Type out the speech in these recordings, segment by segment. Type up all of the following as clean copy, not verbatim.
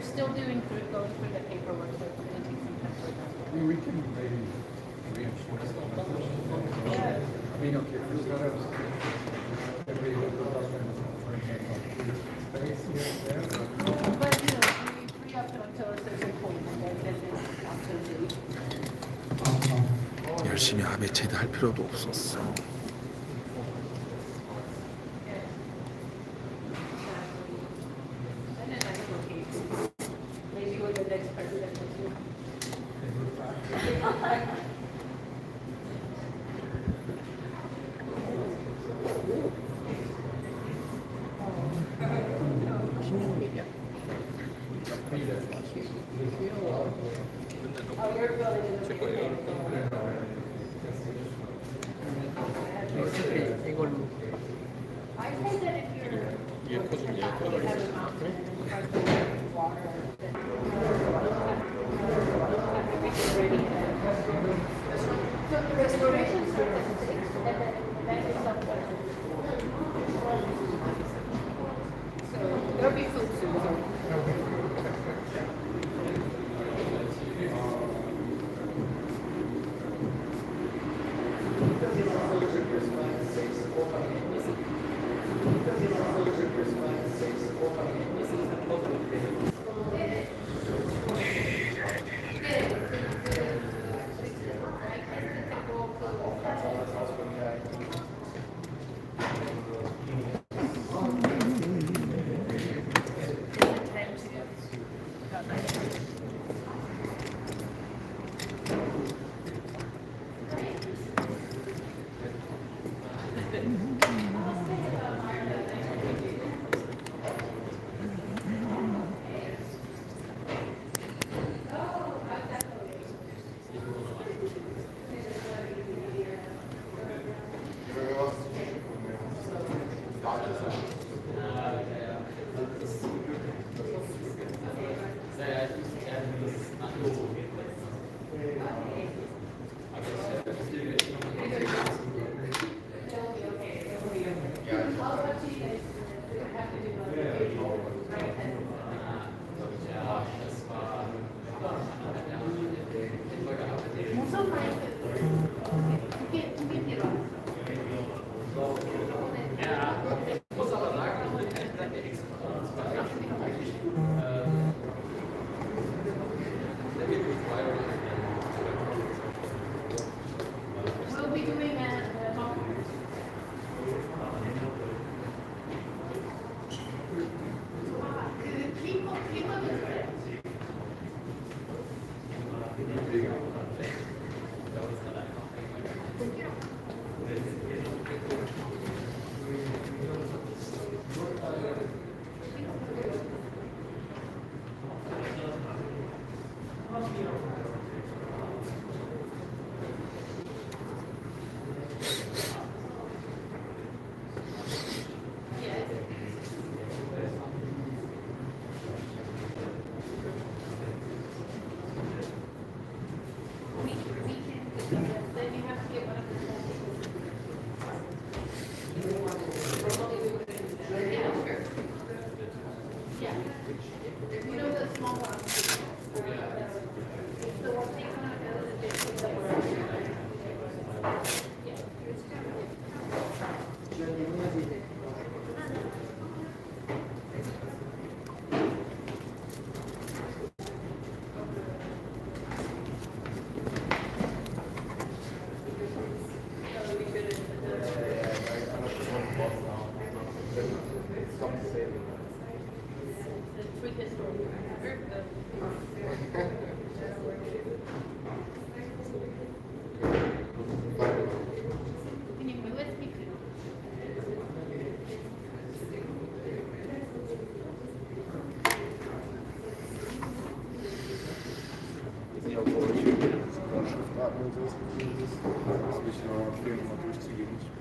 still going through the paperwork, so it's going to take some time for them. We can maybe reinforce that. Yeah. I mean, okay, first got up. Every But you know, we free up until a certain point, and then it's absolutely. 열심히 암에 제대할 필요도 없었어. There'll be food soon.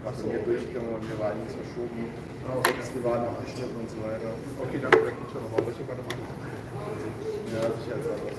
Hast du mir durchgegangen und mir war einiges verschoben. Wir waren noch geschnitten und so weiter. Okay, danke, da geht schon noch mal. Was ich gerade machen? Ja, sicherheitshalber.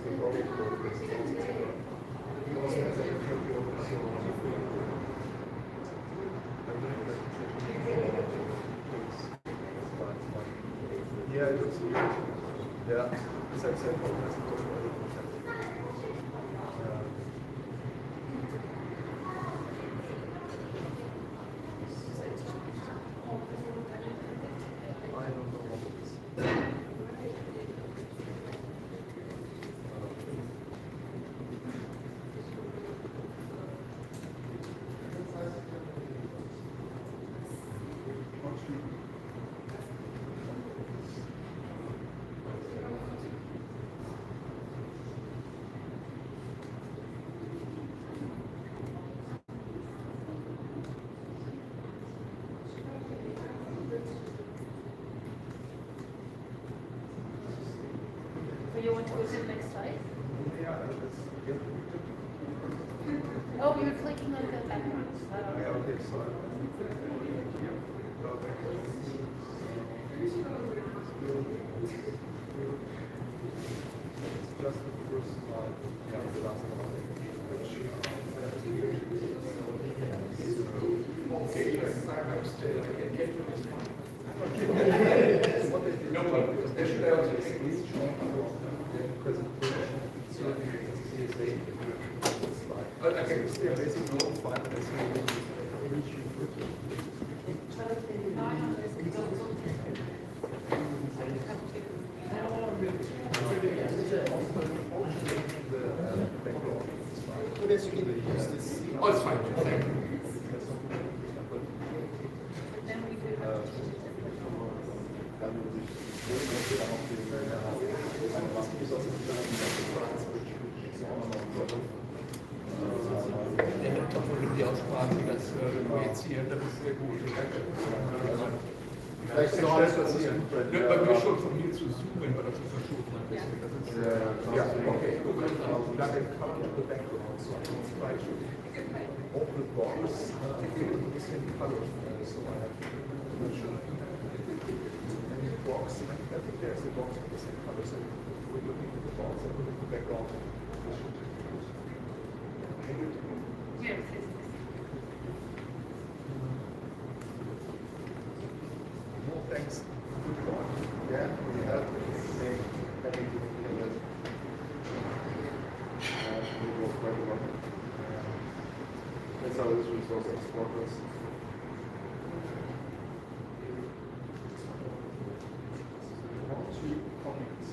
Ja, das ist ja, das ist sehr gut. So you want to go to the next slide? Oh, you're clicking on the background. Just the first slide, yeah, the last one. No, but they should have at least shown the presentation. So I can stay basically no slide. Oh, it's fine. Thank you. Die Aussprache, das jetzt hier, das ist sehr gut. Vielleicht ist noch alles passieren. Bei mir schon von hier zu zoomen, weil das so verschoben hat. Ja, okay. Danke. Open box. Ein bisschen Hallo. Box. I think there's a box with the same color. So we're looking at the box and looking at the background. Yes, No, thanks. Good point. Yeah, we have the same having to do it. We go quite a lot. That's how this resource explorers. Two comments.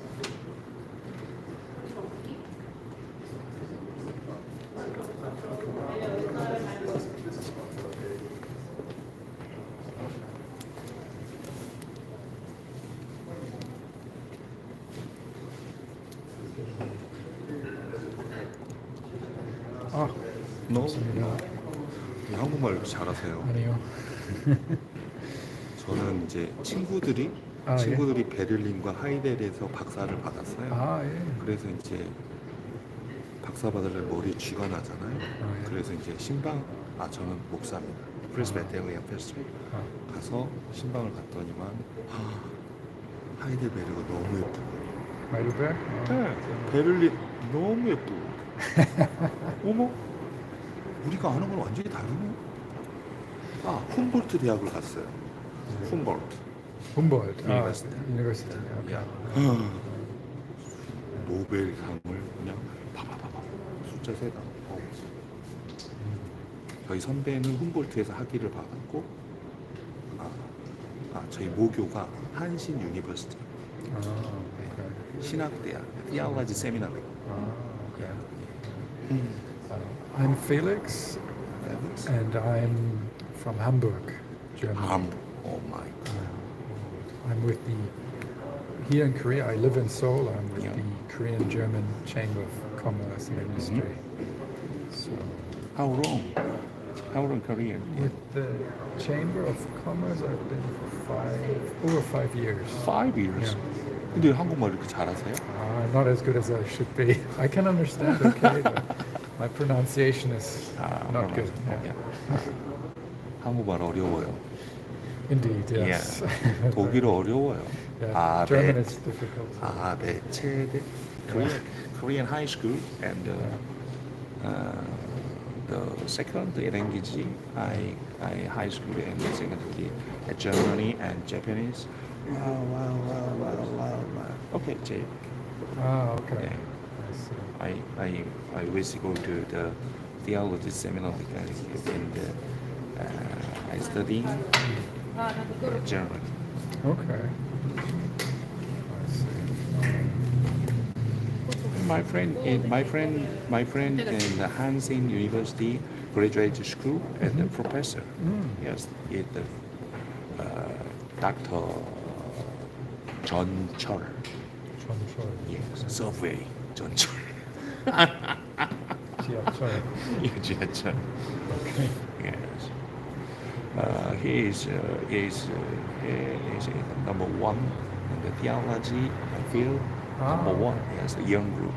아, 너 한국말 이렇게 잘하세요. 아니요. 저는 이제 친구들이 베를린과 하이델에서 박사를 받았어요. 아, 예. 그래서 이제 박사 받으려면 머리에 쥐가 나잖아요. 예. 그래서 이제 저는 목사입니다. 프레스베테리안 페스티벌 가서 신방을 갔더니만 하이델베르가 너무 예쁘고 마이ルベ? 베를린 너무 예쁘고 어머 우리가 아는 건 완전히 다르네. 훔볼트 대학을 갔어요. 훔볼트 humboldt. University. University. Okay. 야, 노벨상을 그냥 봐봐 숫자 세다. 저희 선배는 훔볼트에서 학위를 받았고 저희 모교가 한신 유니버시티 Okay. 신학대학 theology seminary. Okay. I'm Felix, and I'm from Hamburg, Germany. Oh my God. I'm with here in Korea. I live in Seoul. I'm with Yeah. the Korean-German Chamber of Commerce and Industry. So, How long Korean? with the Chamber of Commerce, I've been for over 5 years. 5 years. Yeah. 근데 한국말 이렇게 잘하세요? Not as good as I should be. I can understand okay, but my pronunciation is not good. Yeah. 한국말 어려워요. Indeed, yes. 독일어 어려워요. Yeah, German 네. is difficult. 네. 체대 Korean high school, and the second language I high school and secondary Germany and Japanese. Wow. Okay, Jay. Ah, okay. Yeah. I see. I wish to go to the theology seminar and I study German. Okay. I see. My friend in the Hansen University graduate school and the professor. Yes, is the Dr. 전철. 전철. Yes, subway 전철. 지하철. Yeah, 지하철. Okay. Yes. He is number one in the theology field. Number one, yes, a young group.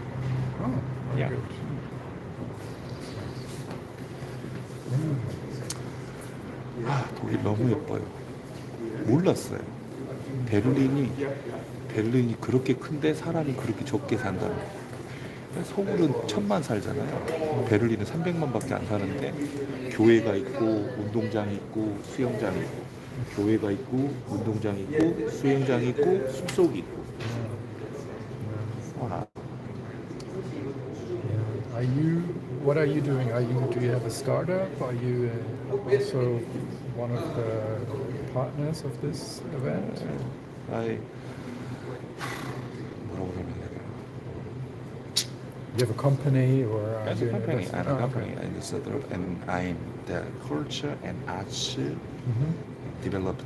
Oh, very Yeah. good. 아, 독일 너무 예뻐요. 몰랐어요. 베를린이 그렇게 큰데 사람이 그렇게 적게 산다는 거. 서울은 1000만 살잖아요. 베를린은 300만밖에 안 사는데 교회가 있고 운동장이 있고 수영장이 있고 교회가 있고 운동장이 있고 수영장이 있고 숲속이 있고. 와. What are you doing? Do you have a startup? Are you also one of the partners of this event? 뭐라고 그러면 되나? You have a company or? As a company, okay. and I'm the culture and arts developed.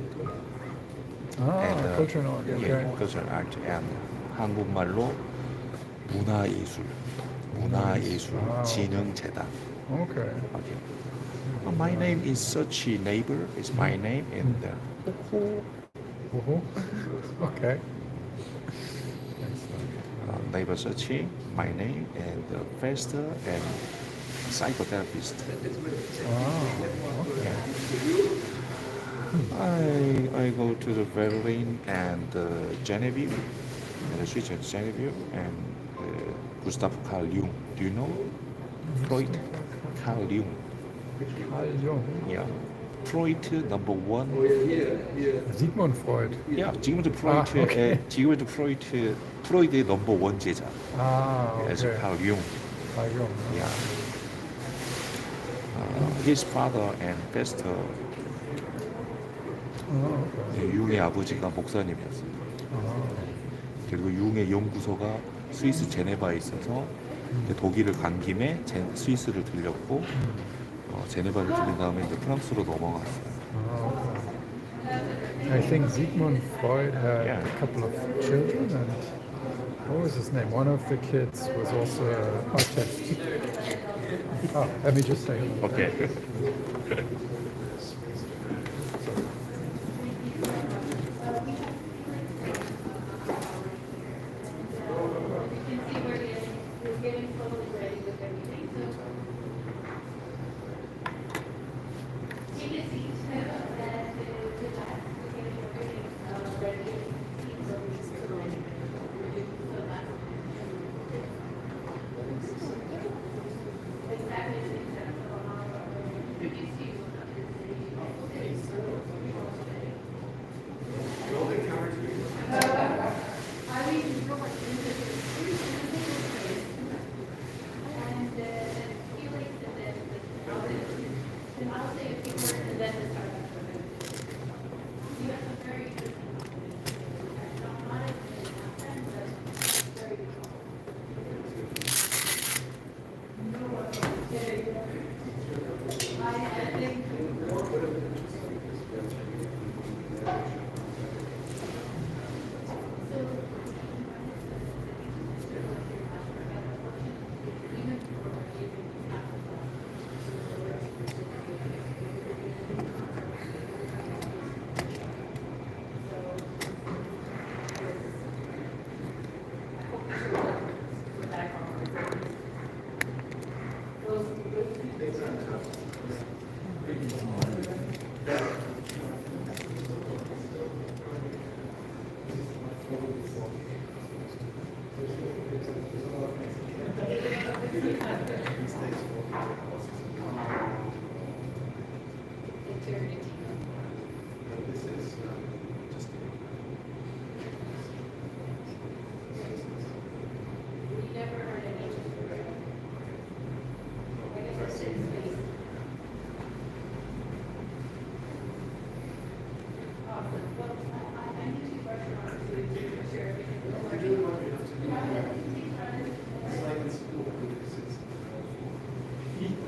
And, culture and art. Okay. Yeah, culture and art and 한국말로 문화예술진흥재단. Okay. Okay. My name is such a neighbor. Is my name and Uh-huh. Okay. neighbor searching my name and pastor and psychotherapist. Okay. I go to the Berlin and Genevieve, and the Swiss and Genevieve and Gustav Carl Jung. Do you know Freud? Carl Jung. Carl Jung. Yeah. Freud number one. Sigmund Freud. Yeah, 지금부터 프로이트, okay. 지금부터 프로이드의 넘버 원 제자. Okay. As Carl Jung. Carl Jung. Yeah. His father and pastor. Okay. 융의 아버지가 목사님이었어요. 그리고 융의 연구소가 스위스 제네바에 있어서 독일을 간 김에 스위스를 들렸고 제네바를 들린 다음에 이제 프랑스로 넘어갔어요. I think Sigmund Freud had Yeah. a couple of children, and what was his name? One of the kids was also an artist. Let me just say. Okay.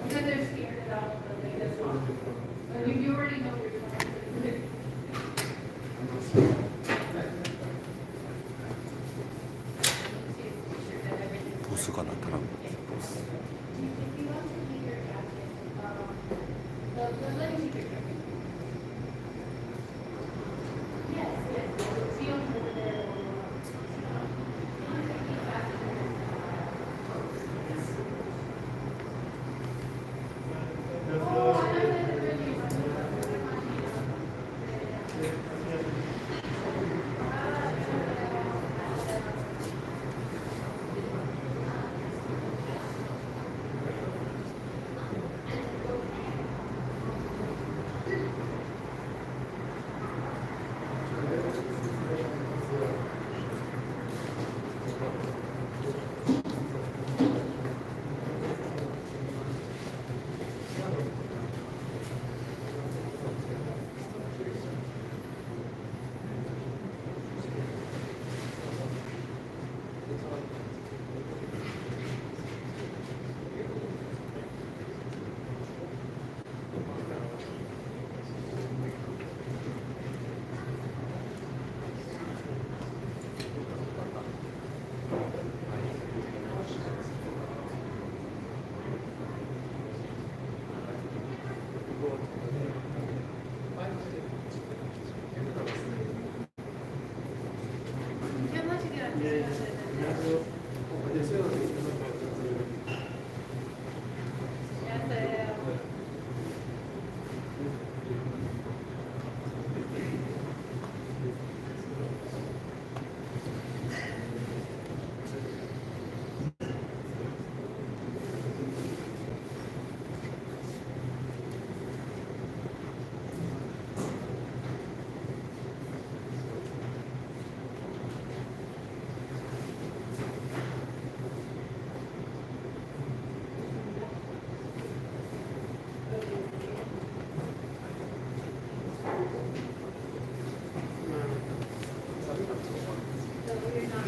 Because they're scared about the thing that's wrong. You already know what you're doing. 보스가 나타납니다.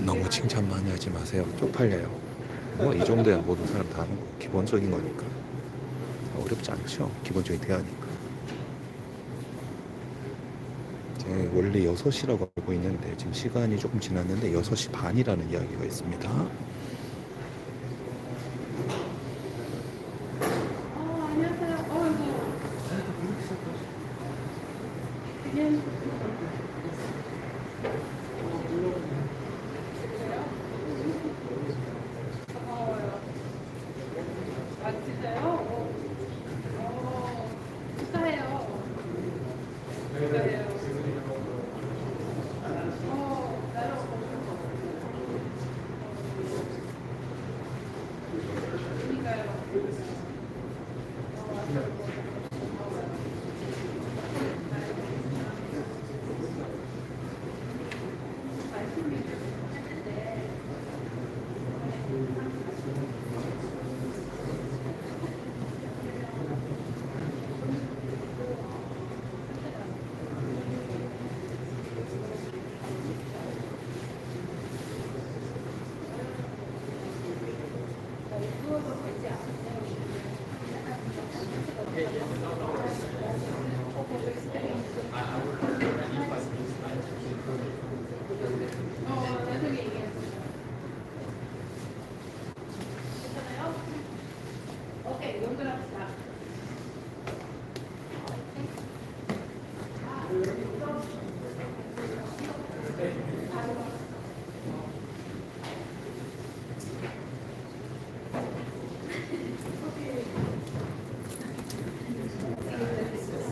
너무 칭찬 많이 하지 마세요. 쪽팔려요. 뭐 이 정도야 모든 사람 다 하는 거 기본적인 거니까. 어렵지 않죠. 기본적인 대화니까. 제 원래 6시라고 알고 있는데 지금 시간이 조금 지났는데 6시 반이라는 이야기가 있습니다.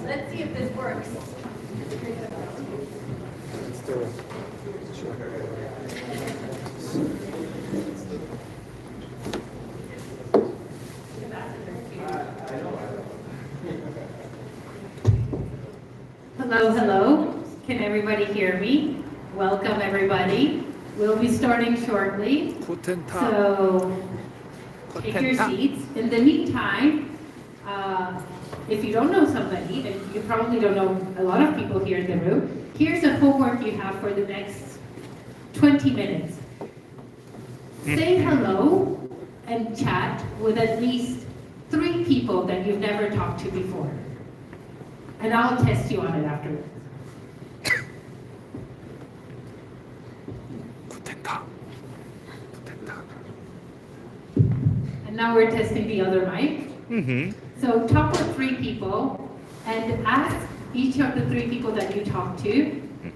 Let's see if this works. everybody hear me? Welcome, everybody. We'll be starting shortly. So take your seats. In the meantime, if you don't know somebody, and you probably don't know a lot of people here in the room, here's a homework you have for the next 20 minutes. Say hello and chat with at least 3 people that you've never talked to before. And I'll test you on it afterwards. And now we're testing the other mic. So talk with 3 people and ask each of the 3 people that you talk to,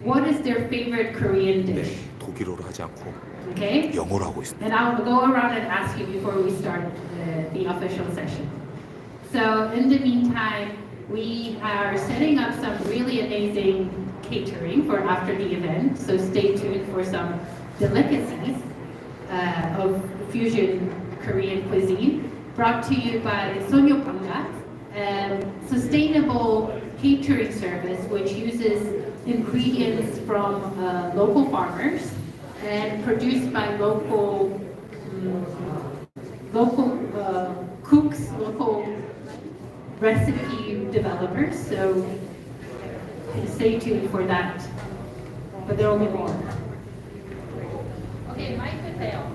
what is their favorite Korean dish? 독일어로 하지 않고 Okay? 영어로 하고 있습니다. And I'll go around and ask you before we start the official session. So in the meantime, we are setting up some really amazing catering for after the event. So stay tuned for some delicacies of fusion Korean cuisine brought to you by Sonyo Pangat, sustainable catering service which uses ingredients from local farmers and produced by local cooks, local recipe developers. So stay tuned for that. But there will be more. Okay, mic with Dale.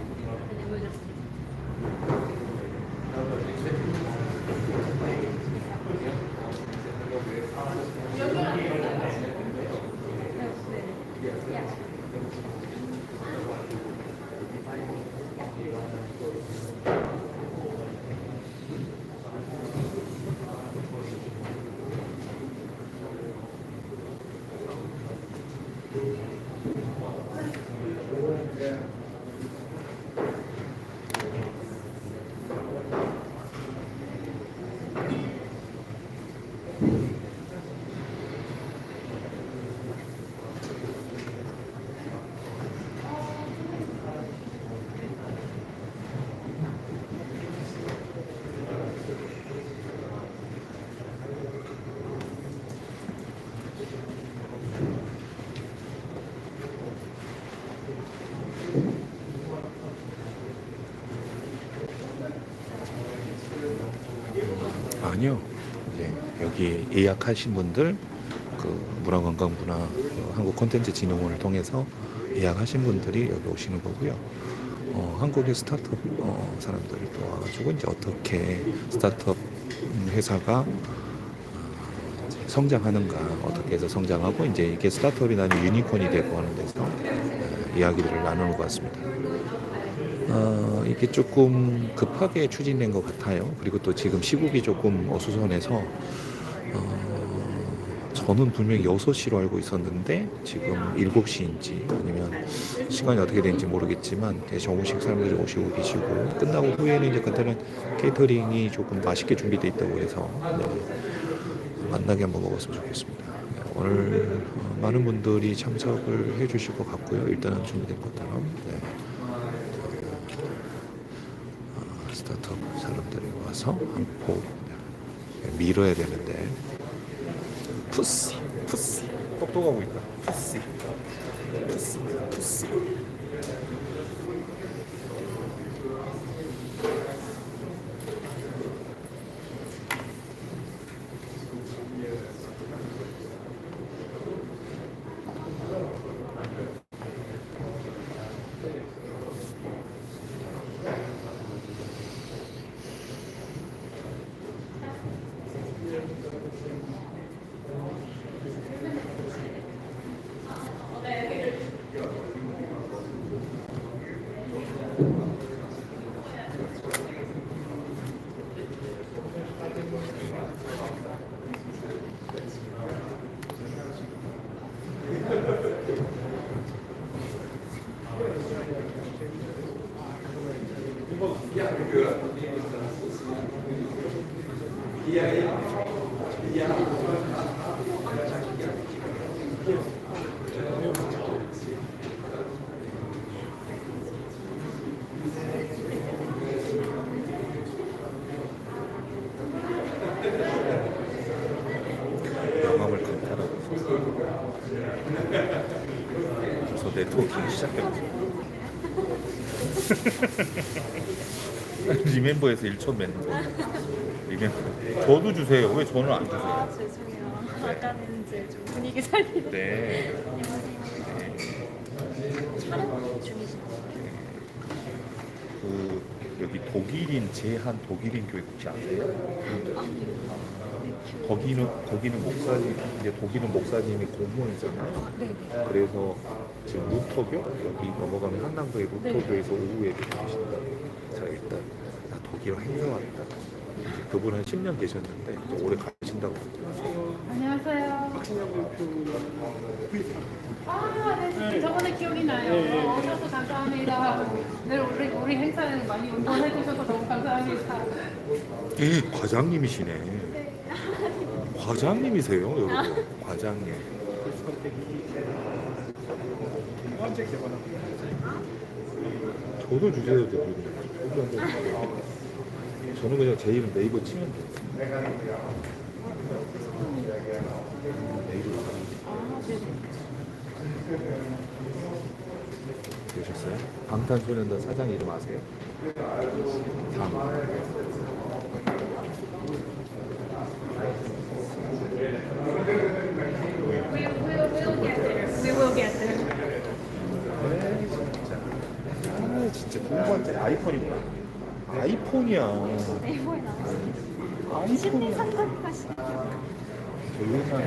아니요. 네, 여기 예약하신 분들 문화관광부나 한국 콘텐츠 진흥원을 통해서 예약하신 분들이 여기 오시는 거고요. 한국의 스타트업 사람들이 또 와가지고 이제 어떻게 스타트업 회사가 성장하는가, 어떻게 해서 성장하고 이제 이게 스타트업이 나면 유니콘이 되고 하는 데서 이야기들을 나누는 것 같습니다. 이게 조금 급하게 추진된 것 같아요. 그리고 또 지금 시국이 조금 어수선해서 저는 분명히 6시로 알고 있었는데 지금 7시인지 아니면 시간이 어떻게 되는지 모르겠지만 정오식 사람들이 오시고 계시고, 끝나고 후에는 이제 그때는 케이터링이 조금 맛있게 준비되어 있다고 해서 만나게 한번 먹었으면 좋겠습니다. 오늘 많은 분들이 참석을 해 주실 것 같고요. 일단은 준비된 것처럼 스타트업 사람들이 와서 한포 밀어야 되는데 푸시 똑똑하고 있다. 푸시 영감을 강탈하고 그래서 네트워킹 시작해봤어요. 리멤버에서 1천 멤버. 리멤버. 저도 주세요. 왜 저는 안 주세요? 아, 죄송해요. 아까는 이제 좀 분위기 살리는. 네. 촬영 중이신 그 여기 독일인 제한 독일인 교회 혹시 아세요? 거기는 목사님 이제 독일은 목사님이 공무원이잖아요. 네. 그래서 지금 루터교 여기 넘어가면 한남도의 루터교에서 오후 예배 드리신다. 자 일단 나 독일 행사 왔다. 이제 그분 한 10년 계셨는데 이제 올해 가신다고. 안녕하세요. 네, 저번에 기억이 나요. 오셔서 감사합니다. 늘 우리 행사에 많이 응원해 주셔서 너무 감사합니다. 예, 과장님이시네. 과장님이세요, 여러분. 과장님. 저도 주세요, 대표님. 저는 그냥 제 이름 네이버 치면 돼요. 되셨어요? 방탄소년단 사장 이름 아세요? We will get there. 진짜 공부한테 아이폰이구나. 아이폰이야. 네이버에 나왔어요. 아이폰이야. 심리상담하시는 세상에.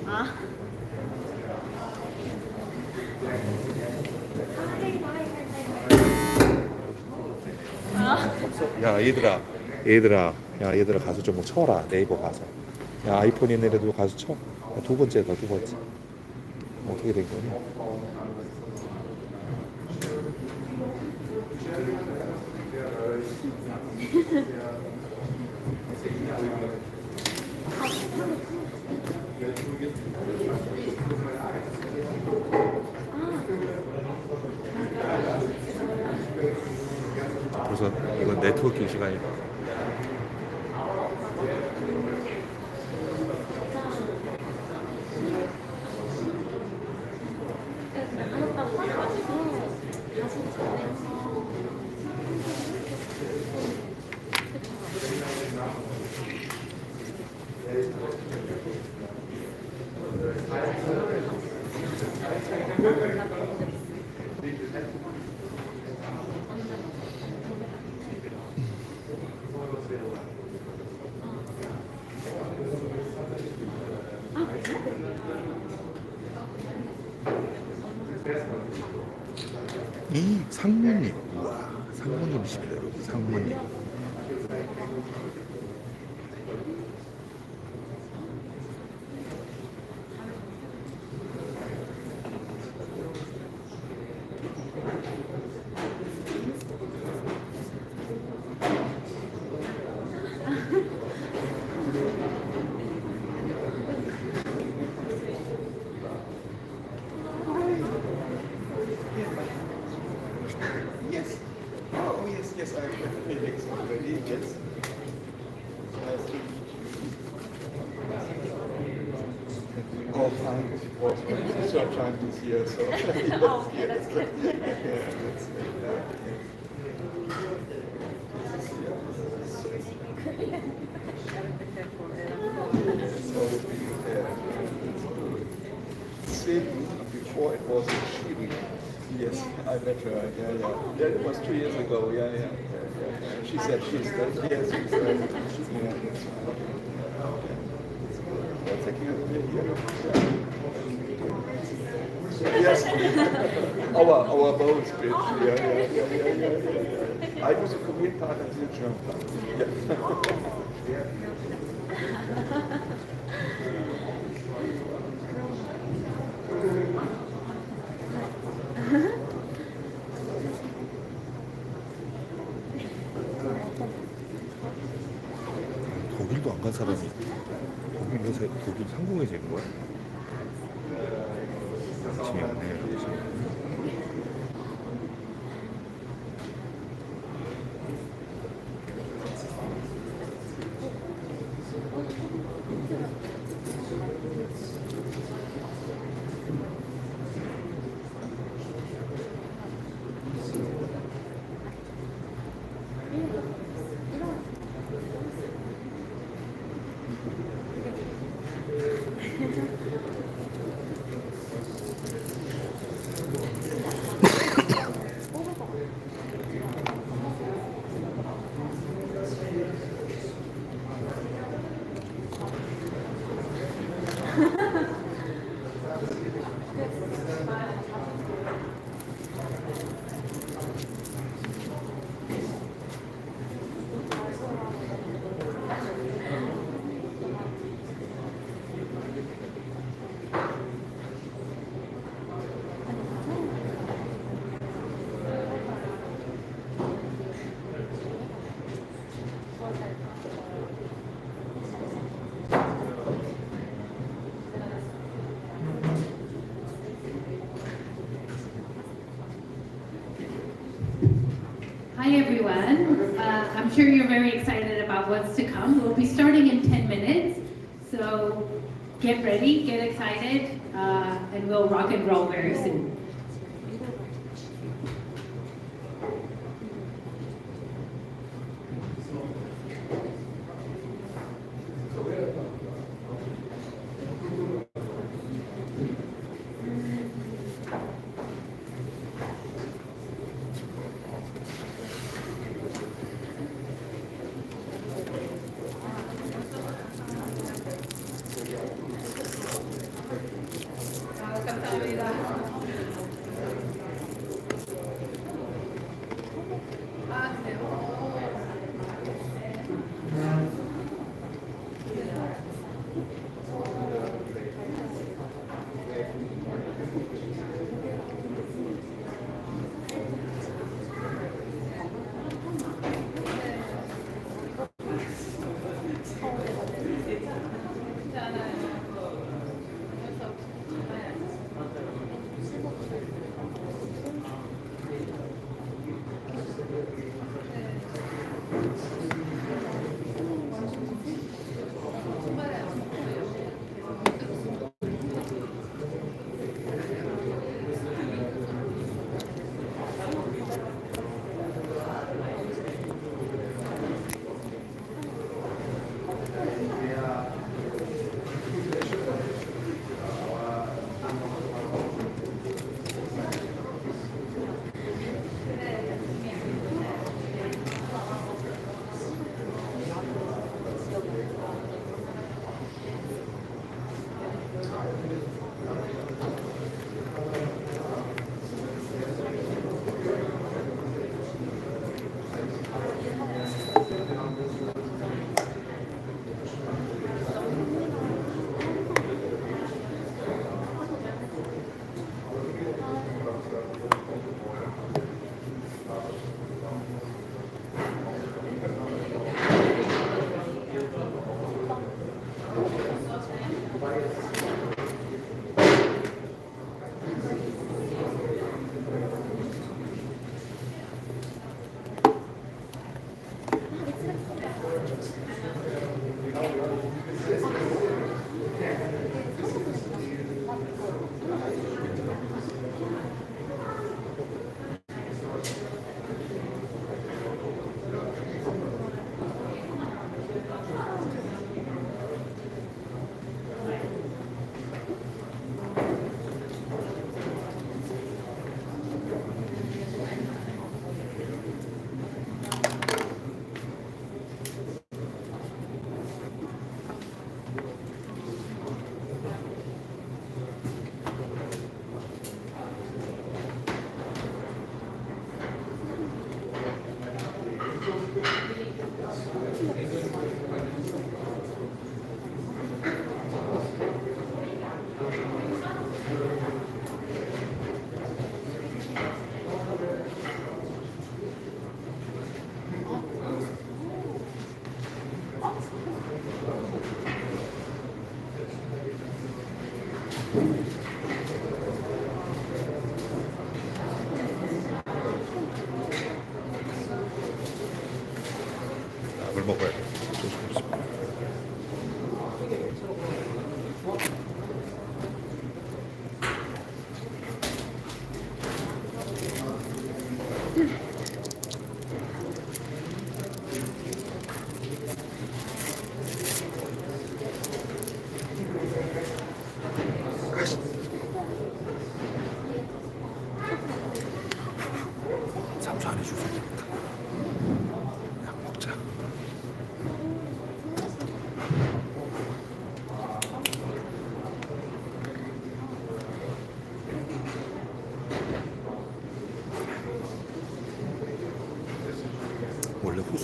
아. 야 얘들아 가서 좀 쳐라. 네이버 가서. 야 아이폰 있는 애들도 가서 쳐. 야, 두 번째다. 어떻게 된 거니? 그래서 이건 네트워킹 시간이다. 이 상무님, 우와, 상무님이십니다, 여러분, 상무님. Yes. Oh, yes, yes, I'm Felix already, yes. Nice to meet you. Oh, fine. It was my short time this year, so yes, Oh, okay, that's good. Yeah, that's Same before it was in Chile. Yes, I met her. Yeah. It was 2 years ago. Yeah. She said she's the yes, she's the yeah. Taking a video. Yes, our boat bridge. Yeah. I was a Korean part and the German part. Yeah. 독일도 안 간 사람이 독일 상공에서 있는 거야? 관심이 없네요. Hi everyone. I'm sure you're very excited about what's to come. We'll be starting in 10 minutes, so get ready, get excited, and we'll rock and roll very soon.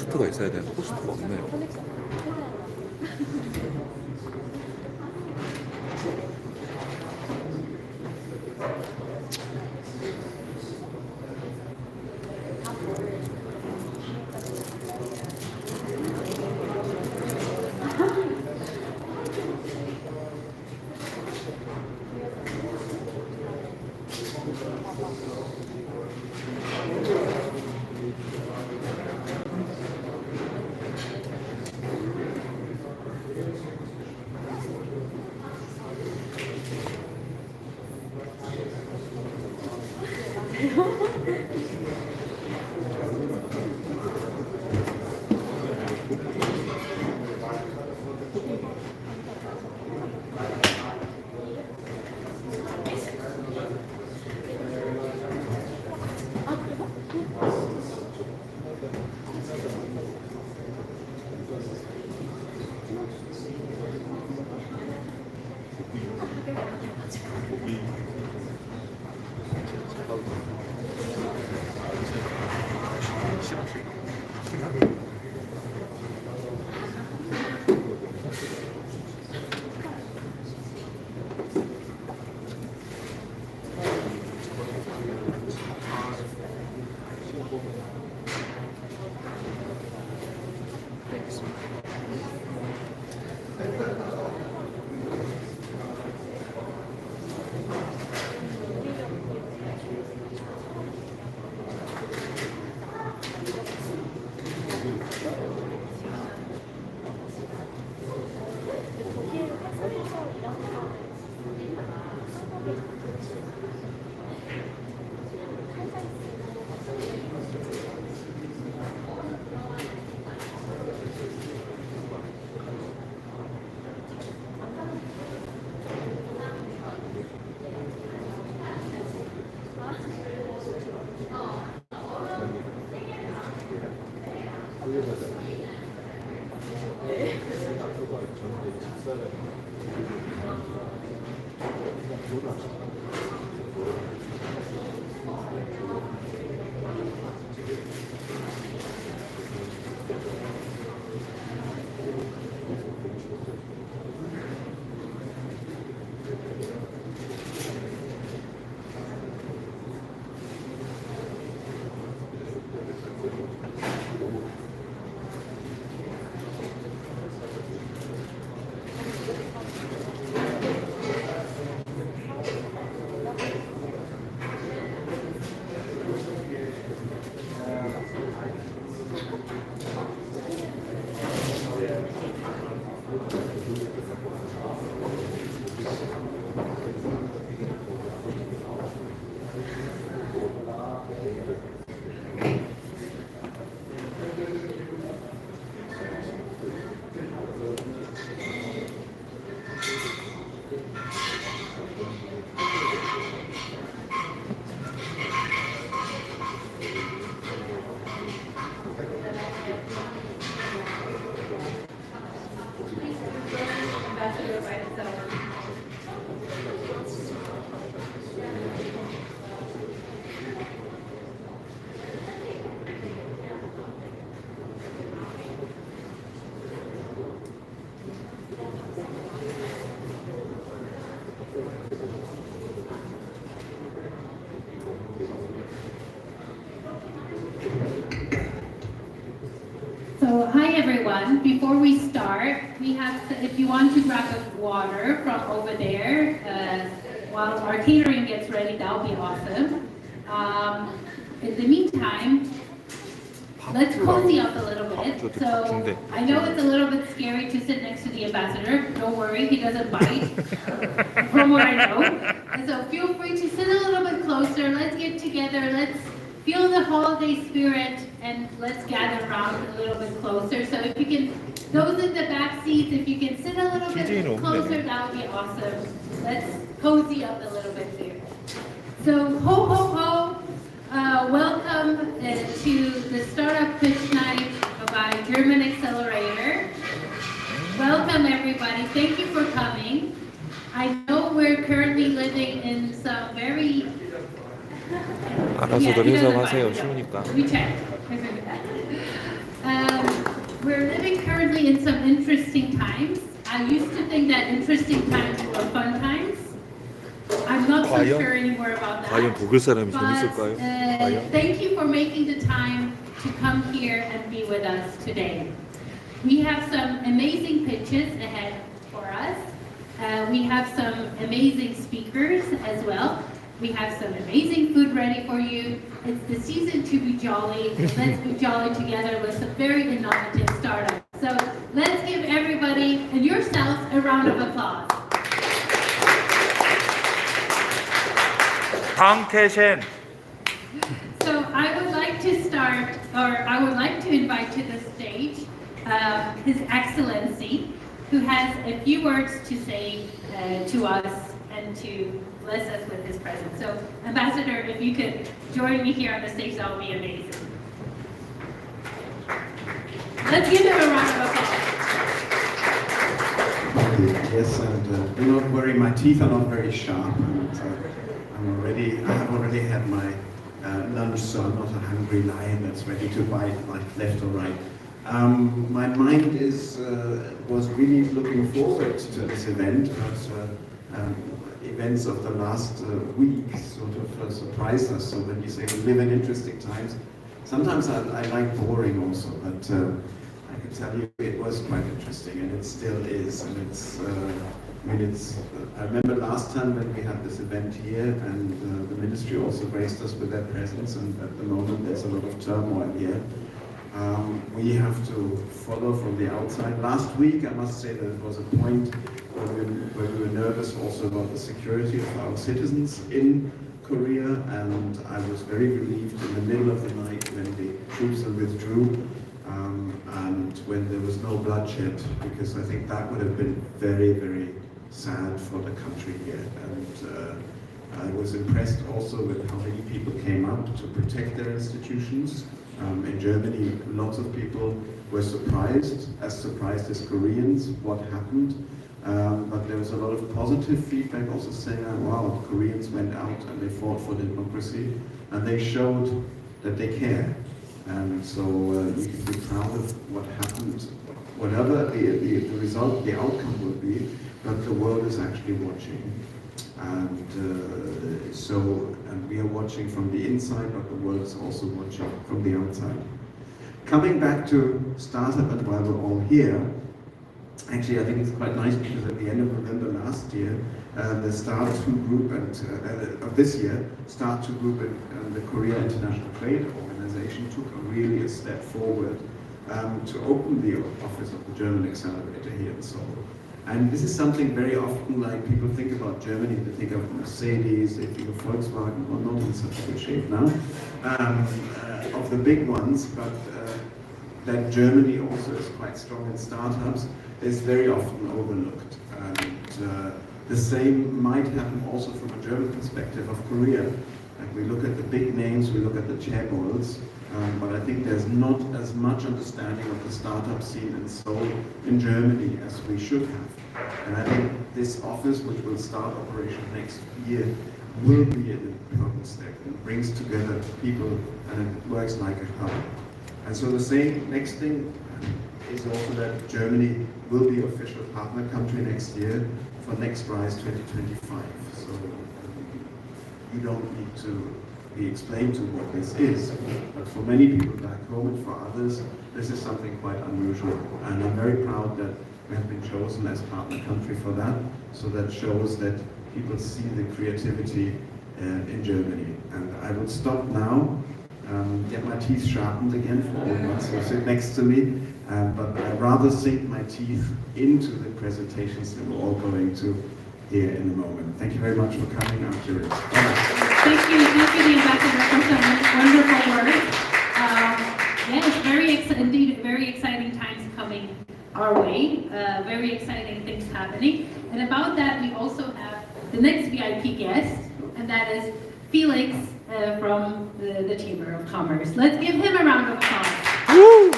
호스트가 있어야 되는데 호스트가 없네요. So, hi everyone. Before we start, we have, if you want to grab a water from over there, while our catering gets ready, that'll be awesome. In the meantime, let's cozy up a little bit. So, I know it's a little bit scary to sit next to the ambassador. Don't worry, he doesn't bite, from what I know. And so feel free to sit a little bit closer. Let's get together. Let's feel the holiday spirit, and let's gather around a little bit closer. So if you can, those in the back seats, if you can sit a little bit closer, that would be awesome. Let's cozy up a little bit there. So ho ho ho, welcome to the Startup Pitch Night by German Accelerator. Welcome everybody, thank you for coming. I know we're currently living in some very 알아서들 해석하세요. 쉬우니까. We check. We're living currently in some interesting times. I used to think that interesting times were fun times. I'm not so sure anymore about that. 과연 독일 사람이 But 재밌을까요? 과연? thank you for making the time to come here and be with us today. We have some amazing pitches ahead for us. We have some amazing speakers as well. We have some amazing food ready for you. It's the season to be jolly. Let's be jolly together with some very innovative startups. So let's give everybody and yourselves a round of applause. 방태신. So I would like to start, or I would like to invite to the stage His Excellency, who has a few words to say to us and to bless us with his presence. So, Ambassador, if you could join me here on the stage, that would be amazing. Let's give him a round of applause. Yes, and do not worry, my teeth are not very sharp, and I have already had my lunch, so I'm not a hungry lion that's ready to bite like left or right. My mind was really looking forward to this event, but events of the last week sort of surprised us. So when you say we live in interesting times, sometimes I like boring also, but I can tell you it was quite interesting, and it still is. And I remember last time when we had this event here, and the ministry also graced us with their presence, and at the moment there's a lot of turmoil here. We have to follow from the outside. Last week, I must say that it was a point where we were nervous also about the security of our citizens in Korea, and I was very relieved in the middle of the night when the troops withdrew, and when there was no bloodshed, because I think that would have been very, very sad for the country here. And I was impressed also with how many people came out to protect their institutions. In Germany, lots of people were surprised as Koreans, what happened. But there was a lot of positive feedback also saying, wow, the Koreans went out and they fought for democracy, and they showed that they care. And so you can be proud of what happened, whatever the result, the outcome will be, but the world is actually watching. And we are watching from the inside, but the world is also watching from the outside. Coming back to startup and why we're all here, actually I think it's quite nice because at the end of November last year, the Start2 group of this year, Start2 group and the Korea International Trade Organization took really a step forward to open the office of the German Accelerator here in Seoul. And this is something very often, like people think about Germany, they think of Mercedes, they think of Volkswagen, well, not in such good shape now, of the big ones, but that Germany also is quite strong in startups is very often overlooked. And the same might happen also from a German perspective of Korea. Like we look at the big names, we look at the chaebols, but I think there's not as much understanding of the startup scene in Seoul, in Germany, as we should have. And I think this office, which will start operation next year, will be an important step. It brings together people and it works like a hub. And so the same next thing is also that Germany will be official partner country next year for Next Rise 2025. So you don't need to be explained to what this is, but for many people back home and for others, this is something quite unusual. And I'm very proud that we have been chosen as partner country for that, so that shows that people see the creativity in Germany. And I will stop now, get my teeth sharpened again for all of us who sit next to me, but I'd rather sink my teeth into the presentations that we're all going to hear in a moment. Thank you very much for coming out to it. Thank you, the Ambassador, for some wonderful words. Yes, indeed, very exciting times coming our way. Very exciting things happening. And about that, we also have the next VIP guest, and that is Felix from the Chamber of Commerce. Let's give him a round of applause. Woo!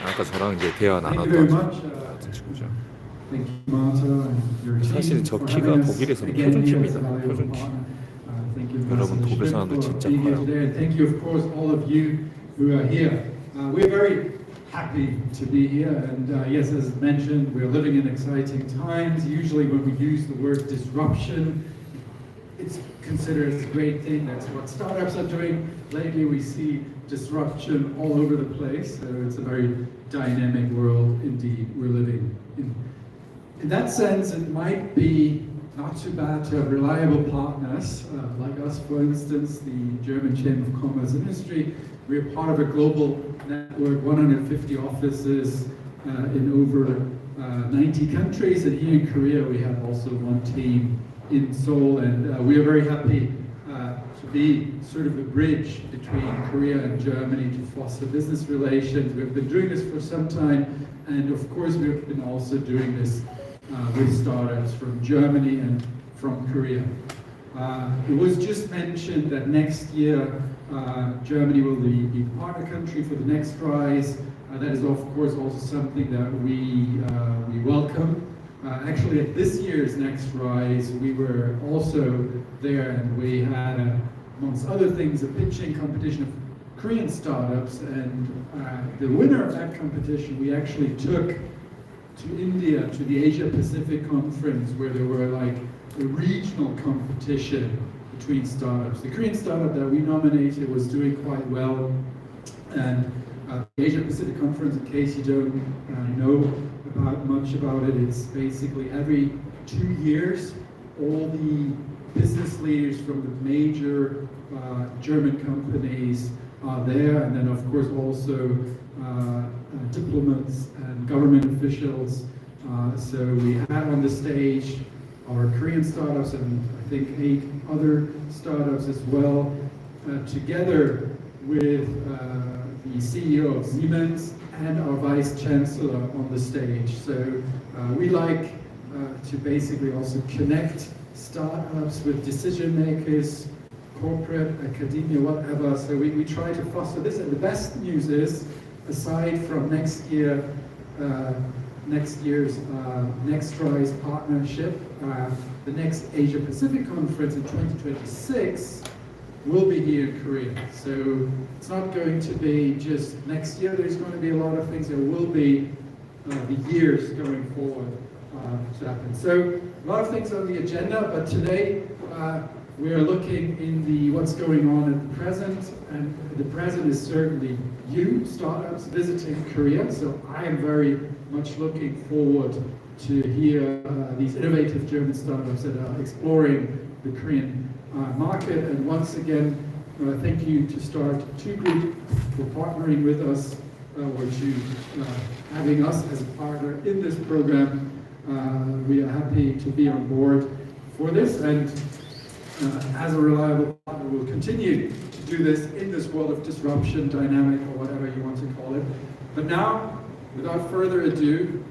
아까 저랑 이제 대화 나눴던 같은 친구죠. Thank you, Marta, and your team 사실 저 for 키가 having us 독일에서는 again here. 표준키입니다. It's a valuable 표준키. partner. Thank you 여러분 도배 Ambassador 사람들 Schmidt, 진짜 for being here 커요. today. And thank you, of course, all of you who are here. We're very happy to be here, and yes, as mentioned, we're living in exciting times. Usually when we use the word disruption, it's considered a great thing. That's what startups are doing. Lately we see disruption all over the place, so it's a very dynamic world indeed we're living in. In that sense, it might be not too bad to have reliable partners, like us, for instance, the German Chamber of Commerce and Industry. We're part of a global network, 150 offices in over 90 countries, and here in Korea we have also one team in Seoul, and we are very happy to be sort of the bridge between Korea and Germany to foster business relations. We've been doing this for some time, and of course we've been also doing this with startups from Germany and from Korea. It was just mentioned that next year Germany will be partner country for the Next Rise. That is of course also something that we welcome. Actually at this year's Next Rise we were also there, and we had amongst other things a pitching competition of Korean startups, and the winner of that competition we actually took to India, to the Asia Pacific conference, where there were like a regional competition between startups. The Korean startup that we nominated was doing quite well, and the Asia Pacific conference, in case you don't know much about it, it's basically every 2 years all the business leaders from the major German companies are there, and then of course also diplomats and government officials. So we had on the stage our Korean startups and I think 8 other startups as well, together with the CEO of Siemens and our Vice Chancellor on the stage. So we like to basically also connect startups with decision makers, corporate, academia, whatever. So we try to foster this, and the best news is, aside from next year's Next Rise partnership, the next Asia Pacific conference in 2026 will be here in Korea. So it's not going to be just next year, there's going to be a lot of things. There will be the years going forward to happen. So a lot of things on the agenda, but today we are looking in the what's going on at the present, and the present is certainly you, startups, visiting Korea. So I am very much looking forward to hear these innovative German startups that are exploring the Korean market. And once again, thank you to Start2 Group for partnering with us, or to having us as a partner in this program. We are happy to be on board for this, and as a reliable partner, we'll continue to do this in this world of disruption, dynamic, or whatever you want to call it. But now, without further ado,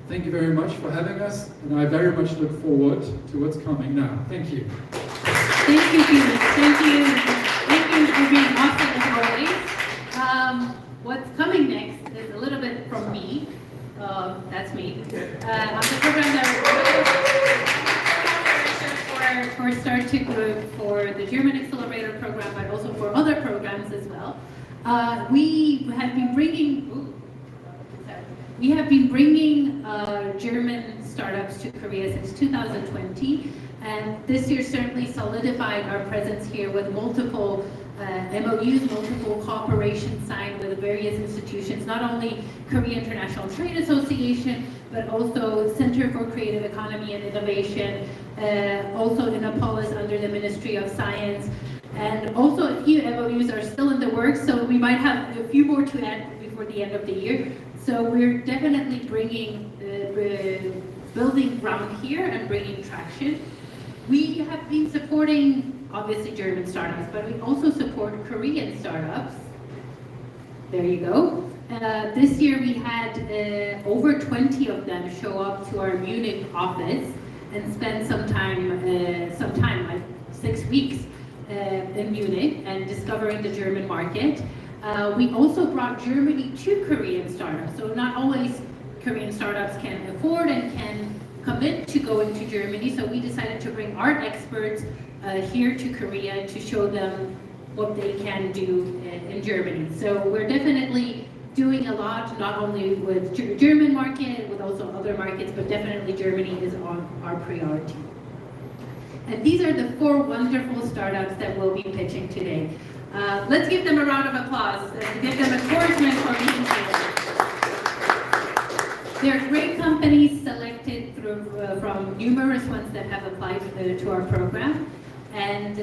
thank you very much for having us, and I very much look forward to what's coming now. Thank you. Thank you, Felix. Thank you. Thank you for being awesome as always. What's coming next is a little bit from me. That's me. I'm the program director for Start2 Group, for the German Accelerator program, but also for other programs as well. We have been bringing German startups to Korea since 2020, and this year certainly solidified our presence here with multiple MOUs, multiple cooperations signed with various institutions, not only Korea International Trade Association, but also Center for Creative Economy and Innovation, also in Apollos under the Ministry of Science, and also a few MOUs are still in the works, so we might have a few more to add before the end of the year. So we're definitely bringing, building ground here and bringing traction. We have been supporting obviously German startups, but we also support Korean startups. There you go. This year we had over 20 of them show up to our Munich office and spend some time, like 6 weeks in Munich and discovering the German market. We also brought Germany to Korean startups. So not always Korean startups can afford and can commit to going to Germany, so we decided to bring art experts here to Korea to show them what they can do in Germany. So we're definitely doing a lot, not only with German market, with also other markets, but definitely Germany is on our priority. And these are the 4 wonderful startups that we'll be pitching today. Let's give them a round of applause and give them encouragement for being here. They're great companies selected from numerous ones that have applied to our program. And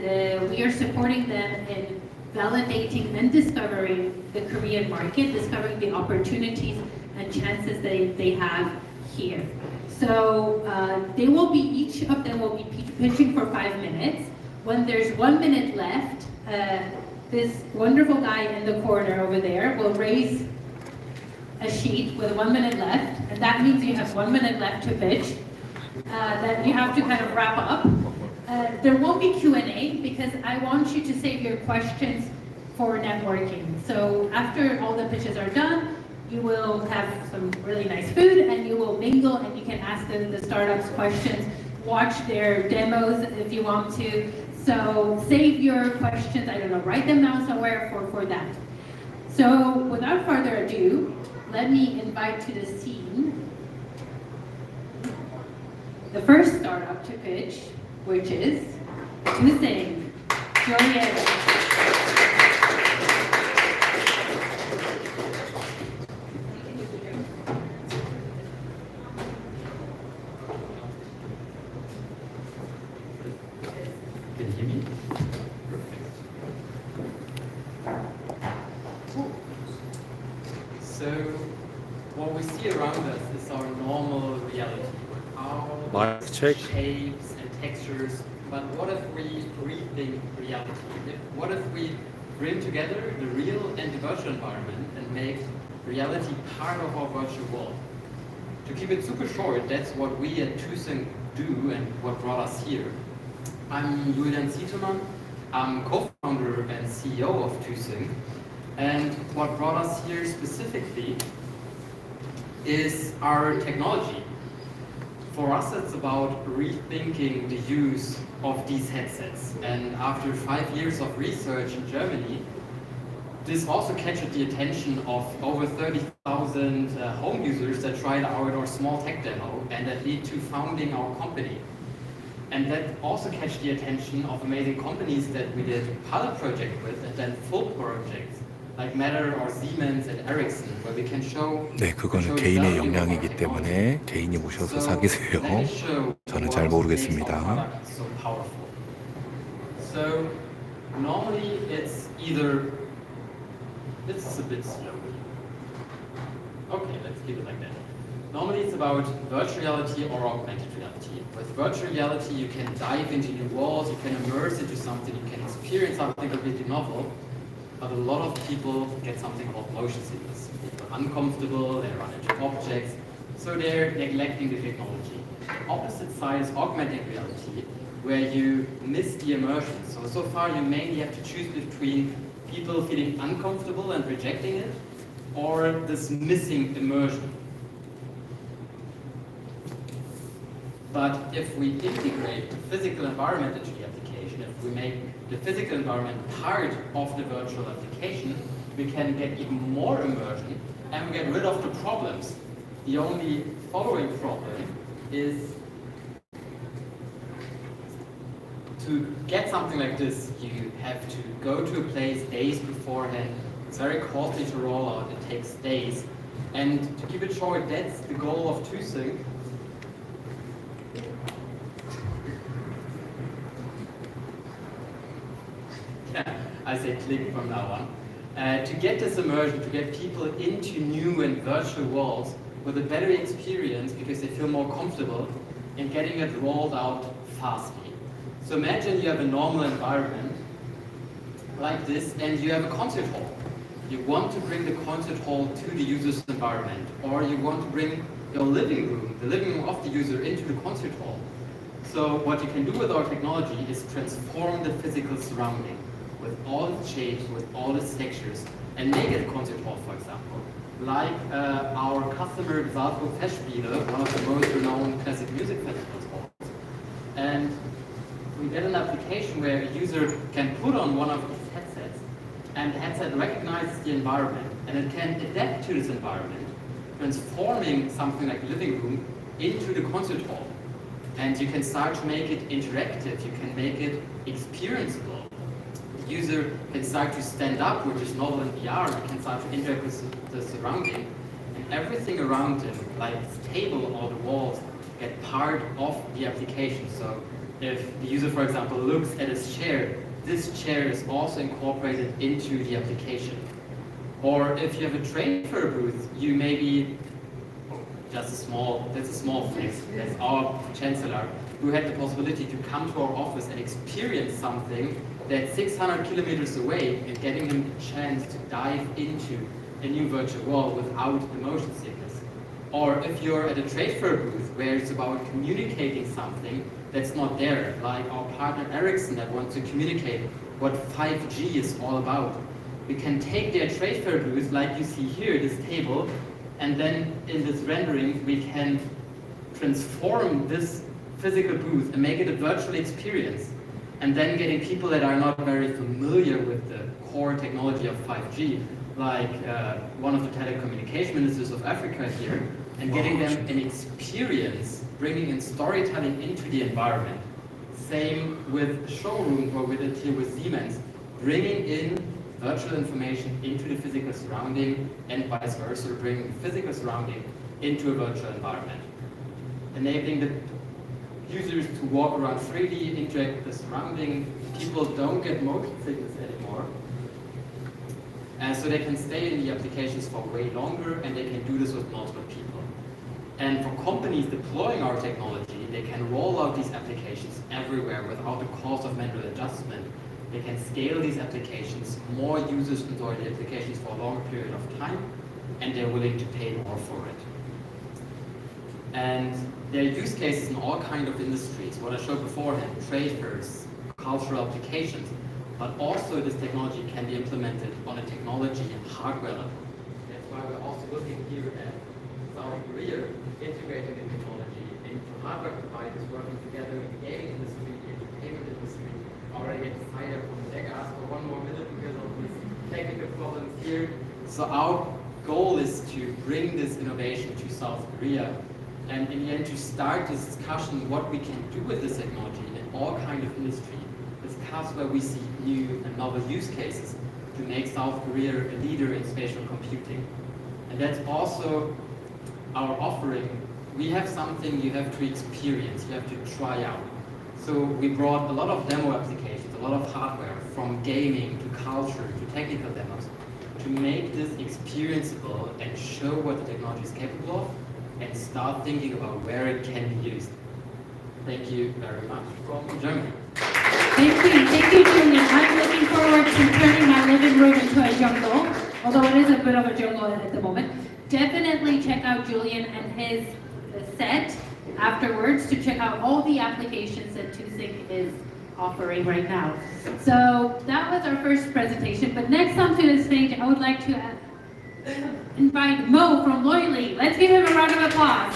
we are supporting them in validating and discovering the Korean market, discovering the opportunities and chances they have here. So they will be, each of them will be pitching for 5 minutes. When there's 1 minute left, this wonderful guy in the corner over there will raise a sheet with 1 minute left, and that means you have 1 minute left to pitch, that you have to kind of wrap up. There won't be Q&A because I want you to save your questions for networking. So after all the pitches are done, you will have some really nice food and you will mingle and you can ask them the startups questions, watch their demos if you want to. So save your questions, I don't know, write them down somewhere for that. So without further ado, let me invite to the scene the first startup to pitch, which is Tusing. Juliet. Can you hear me? So, what we see around us is our normal reality. Our shapes and textures. But what if we rethink reality? What if we bring together the real and the virtual environment and make reality part of our virtual world? To keep it super short, that's what we at Tusing do and what brought us here. I'm Julian Zietemann. I'm co-founder and CEO of Tusing. And what brought us here specifically is our technology. For us, it's about rethinking the use of these headsets. And after 5 years of research in Germany, this also captured the attention of over 30,000 home users that tried out our small tech demo and that lead to founding our company. And that also catch the attention of amazing companies that we did pilot project with and then full projects like Matter or Siemens and Ericsson, where we can show. 네, 그거는 개인의 역량이기 때문에 개인이 모셔서 사귀세요. 저는 잘 모르겠습니다. So normally it's either, this is a bit slow. Okay, let's keep it like that. Normally it's about virtual reality or augmented reality. With virtual reality you can dive into new worlds, you can immerse into something, you can experience something completely novel. But a lot of people get something called motion sickness. They're uncomfortable, they run into objects, so they're neglecting the technology. Opposite side is augmented reality, where you miss the immersion. So far you mainly have to choose between people feeling uncomfortable and rejecting it, or this missing immersion. But if we integrate the physical environment into the application, if we make the physical environment part of the virtual application, we can get even more immersion and we get rid of the problems. The only following problem is to get something like this, you have to go to a place days beforehand. It's very costly to roll out, it takes days. And to keep it short, that's the goal of Tusing. I say click from now on. To get this immersion, to get people into new and virtual worlds with a better experience because they feel more comfortable in getting it rolled out fastly. So imagine you have a normal environment like this and you have a concert hall. You want to bring the concert hall to the user's environment, or you want to bring your living room, the living room of the user, into the concert hall. So what you can do with our technology is transform the physical surrounding with all its shapes, with all its textures, and make it a concert hall, for example. Like our custom remember the Salzburg Festspiele, one of the most renowned classic music festivals. And we did an application where a user can put on one of these headsets, and the headset recognizes the environment, and it can adapt to this environment, transforming something like the living room into the concert hall. And you can start to make it interactive, you can make it experienceable. The user can start to stand up, which is novel in VR, you can start to interact with the surrounding, and everything around him, like this table or the walls, get part of the application. So if the user, for example, looks at his chair, this chair is also incorporated into the application. Or if you have a trade fair booth, you maybe, that's a small flex, that's our chancellor, who had the possibility to come to our office and experience something that's 600 kilometers away, and getting him the chance to dive into a new virtual world without the motion sickness. Or if you're at a trade fair booth where it's about communicating something that's not there, like our partner Ericsson that wants to communicate what 5G is all about. We can take their trade fair booth, like you see here, this table, and then in this rendering we can transform this physical booth and make it a virtual experience. And then getting people that are not very familiar with the core technology of 5G, like one of the telecommunication ministers of Africa here, and getting them an experience, bringing in storytelling into the environment. Same with the showroom, or with it here with Siemens, bringing in virtual information into the physical surrounding, and vice versa, bringing the physical surrounding into a virtual environment. Enabling the users to walk around freely, interact with the surrounding. People don't get motion sickness anymore. So they can stay in the applications for way longer, and they can do this with multiple people. And for companies deploying our technology, they can roll out these applications everywhere without the cost of manual adjustment. They can scale these applications, more users enjoy the applications for a longer period of time, and they're willing to pay more for it. And there are use cases in all kinds of industries, what I showed beforehand, trade fairs, cultural applications, but also this technology can be implemented on a technology and hardware level. That's why we're also looking here at South Korea, integrating the technology into hardware providers working together in the gaming industry, entertainment industry. Already decided from the deck, asked for 1 more minute because of these technical problems here. So our goal is to bring this innovation to South Korea, and in the end to start this discussion what we can do with this technology in all kinds of industry. Discuss where we see new and novel use cases to make South Korea a leader in spatial computing. And that's also our offering. We have something you have to experience, you have to try out. So we brought a lot of demo applications, a lot of hardware, from gaming to culture to technical demos, to make this experienceable and show what the technology is capable of, and start thinking about where it can be used. Thank you very much from Germany. Thank you, Julian. I'm looking forward to turning my living room into a jungle, although it is a bit of a jungle at the moment. Definitely check out Julian and his set afterwards to check out all the applications that TwoSync is offering right now. So that was our first presentation, but next onto the stage, I would like to invite Mo from Loyally. Let's give him a round of applause.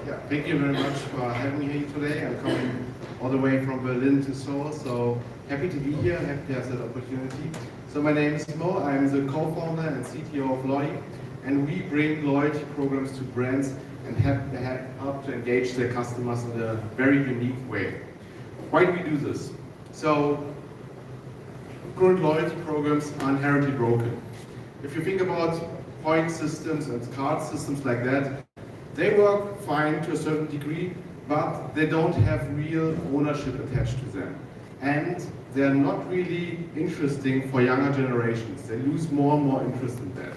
Yeah, thank you very much for having me here today. I'm coming all the way from Berlin to Seoul, so happy to be here, happy to have that opportunity. So my name is Mo, I'm the co-founder and CTO of Loyally, and we bring loyalty programs to brands and help to engage their customers in a very unique way. Why do we do this? So, current loyalty programs are inherently broken. If you think about point systems and card systems like that, they work fine to a certain degree, but they don't have real ownership attached to them. And they're not really interesting for younger generations. They lose more and more interest in that.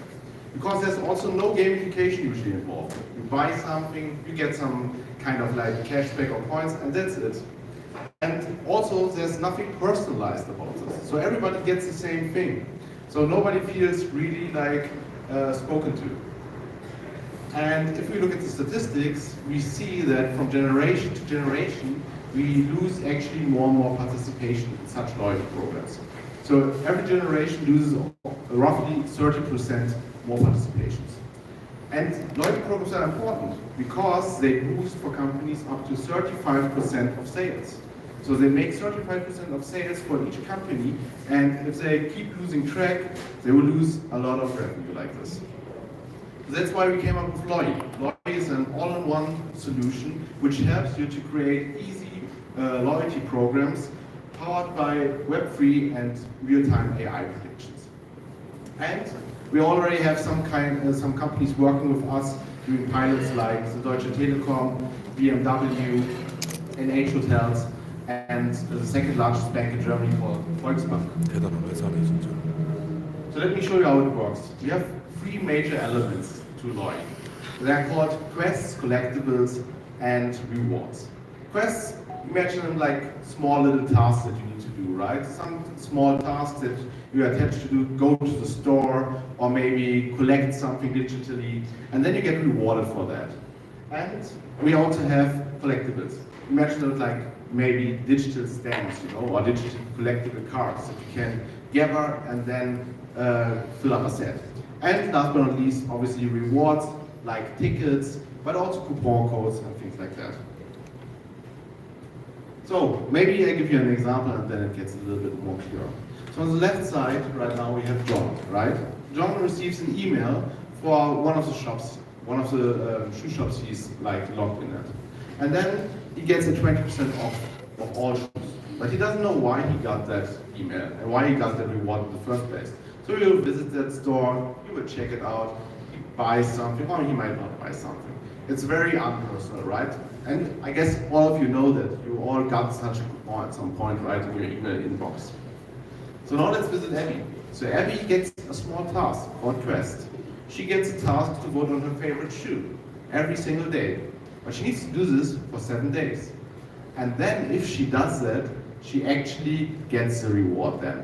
Because there's also no gamification usually involved. You buy something, you get some kind of like cashback or points, and that's it. And also there's nothing personalized about this. So everybody gets the same thing. So nobody feels really like spoken to. And if we look at the statistics, we see that from generation to generation, we lose actually more and more participation in such loyalty programs. So every generation loses roughly 30% more participations. And loyalty programs are important because they boost for companies up to 35% of sales. So they make 35% of sales for each company, and if they keep losing track, they will lose a lot of revenue like this. That's why we came up with Loy. Loy is an all-in-one solution which helps you to create easy loyalty programs powered by Web3 and real-time AI predictions. And we already have some companies working with us doing pilots like the Deutsche Telekom, BMW, NH Hotels, and the second largest bank in Germany called Volksbank. 대단한 회사네 진짜. So let me show you how it works. We have three major elements to Loy. They are called quests, collectibles, and rewards. Quests, imagine them like small little tasks that you need to do, right? Some small tasks that you are attached to do, go to the store, or maybe collect something digitally, and then you get rewarded for that. And we also have collectibles. Imagine it like maybe digital stamps, or digital collectible cards that you can gather and then fill up a set. And last but not least, obviously rewards like tickets, but also coupon codes and things like that. So maybe I give you an example and then it gets a little bit more clear. So on the left side, right now we have John, right? John receives an email for one of the shops, one of the shoe shops he's like logged in at. And then he gets a 20% off of all shoes. But he doesn't know why he got that email and why he got that reward in the first place. So he will visit that store, he will check it out, he buys something, or he might not buy something. It's very unpersonal, right? And I guess all of you know that you all got such a coupon at some point, right, in your email inbox. So now let's visit Abby. So Abby gets a small task called Quest. She gets a task to vote on her favorite shoe every single day. But she needs to do this for 7 days. And then if she does that, she actually gets a reward then.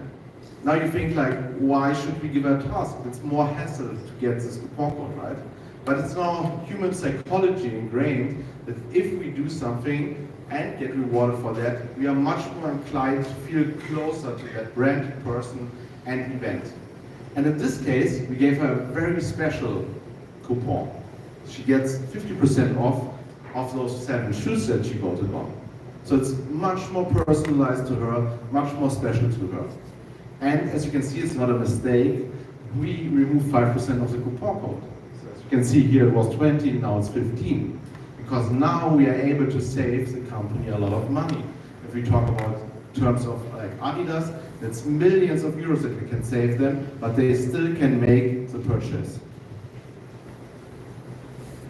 Now you think like, why should we give her a task? It's more hassle to get this coupon code, right? But it's now human psychology ingrained that if we do something and get rewarded for that, we are much more inclined to feel closer to that brand, person, and event. And in this case, we gave her a very special coupon. She gets 50% off of those 7 shoes that she voted on. So it's much more personalized to her, much more special to her. And as you can see, it's not a mistake. We removed 5% of the coupon code. So as you can see here, it was 20, now it's 15. Because now we are able to save the company a lot of money. If we talk about terms of like Adidas, that's millions of euros that we can save them, but they still can make the purchase.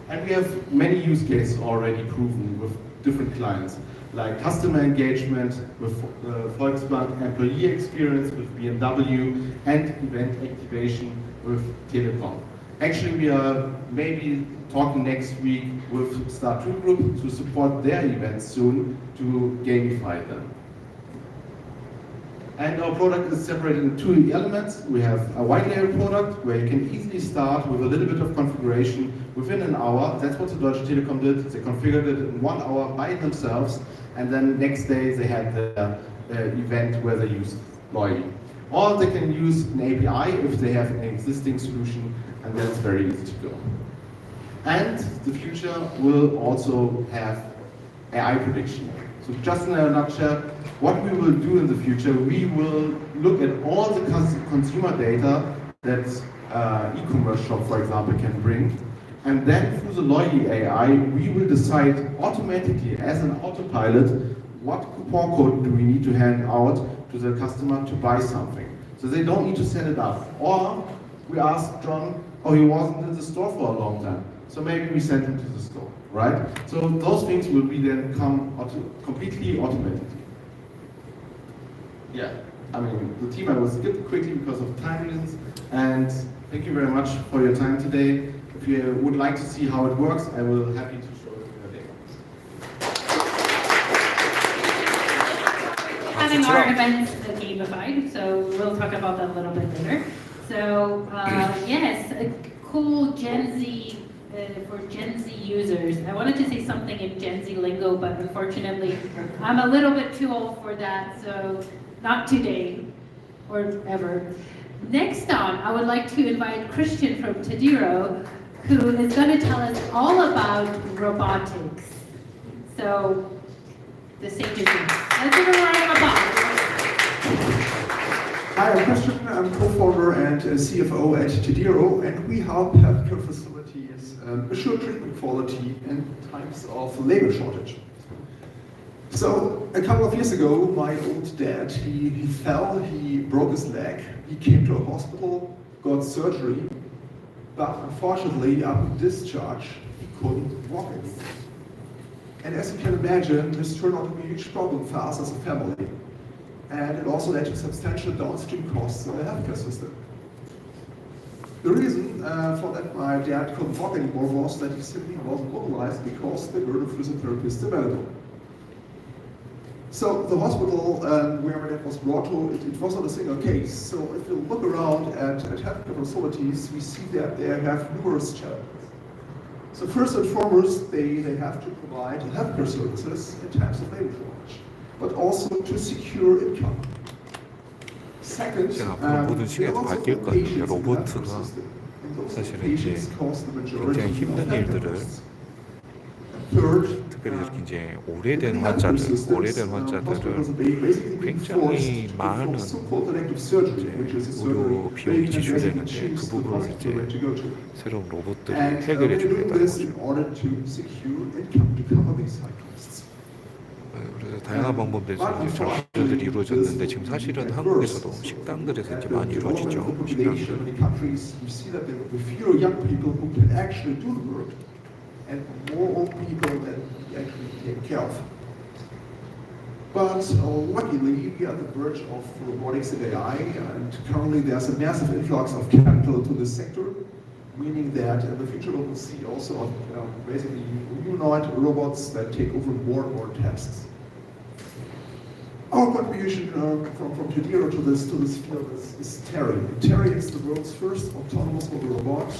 And we have many use cases already proven with different clients, like customer engagement with Volksbank, employee experience with BMW, and event activation with Telekom. Actually, we are maybe talking next week with Star2 Group to support their events soon to gamify them. And our product is separated into 2 elements. We have a white label product where you can easily start with a little bit of configuration within an hour. That's what the Deutsche Telekom did. They configured it in 1 hour by themselves, and then next day they had the event where they used Loy. Or they can use an API if they have an existing solution, and that's very easy to go. And the future will also have AI prediction. So just in a nutshell, what we will do in the future, we will look at all the consumer data that e-commerce shop, for example, can bring. And then through the Loy AI, we will decide automatically as an autopilot what coupon code do we need to hand out to the customer to buy something. So they don't need to set it up. Or we ask John, oh, he wasn't in the store for a long time. So maybe we send him to the store, right? So those things will be then come completely automated. Yeah, I mean, the team I will skip quickly because of time reasons. And thank you very much for your time today. If you would like to see how it works, I will be happy to show it in a day. Having our events gamified, so we'll talk about that a little bit later. So yes, a cool Gen Z for Gen Z users. I wanted to say something in Gen Z lingo, but unfortunately, I'm a little bit too old for that, so not today or ever. Next on, I would like to invite Christian from Tadiro, who is going to tell us all about robotics. So, the stage is yours. Let's give a round of applause. Hi, I'm Christian. I'm co-founder and CFO at Tadiro, and we help healthcare facilities assure treatment quality in times of labor shortage. So, a couple of years ago, my old dad, he fell, he broke his leg, he came to a hospital, got surgery, but unfortunately, after discharge, he couldn't walk anymore. And as you can imagine, this turned out to be a huge problem for us as a family. And it also led to substantial downstream costs in the healthcare system. The reason for that my dad couldn't walk anymore was that he simply wasn't mobilized because there were no physiotherapists available. So the hospital where my dad was brought to, it was not a single case. So if you look around at healthcare facilities, we see that they have numerous challenges. So first and foremost, they have to provide healthcare services in times of labor shortage, but also to secure income. Second, 모든 시계가 바뀔 거예요. 로봇가 사실은 이제 굉장히 힘든 일들을 특별히 이렇게 이제 오래된 환자들은 굉장히 많은 의료 비용이 지출되는데 그 부분을 이제 새로운 로봇들이 해결해 주겠다는 거죠. 그래서 다양한 방법에서 이제 절차들이 이루어졌는데 지금 사실은 한국에서도 식당들에서 이제 많이 이루어지죠. And more old people that we actually take care of. But luckily, we are on the verge of robotics and AI, and currently there's a massive influx of capital to this sector, meaning that in the future we will see also basically humanoid robots that take over more and more tasks. Our contribution from Tadiro to this field is Terry. Terry is the world's first autonomous mobile robot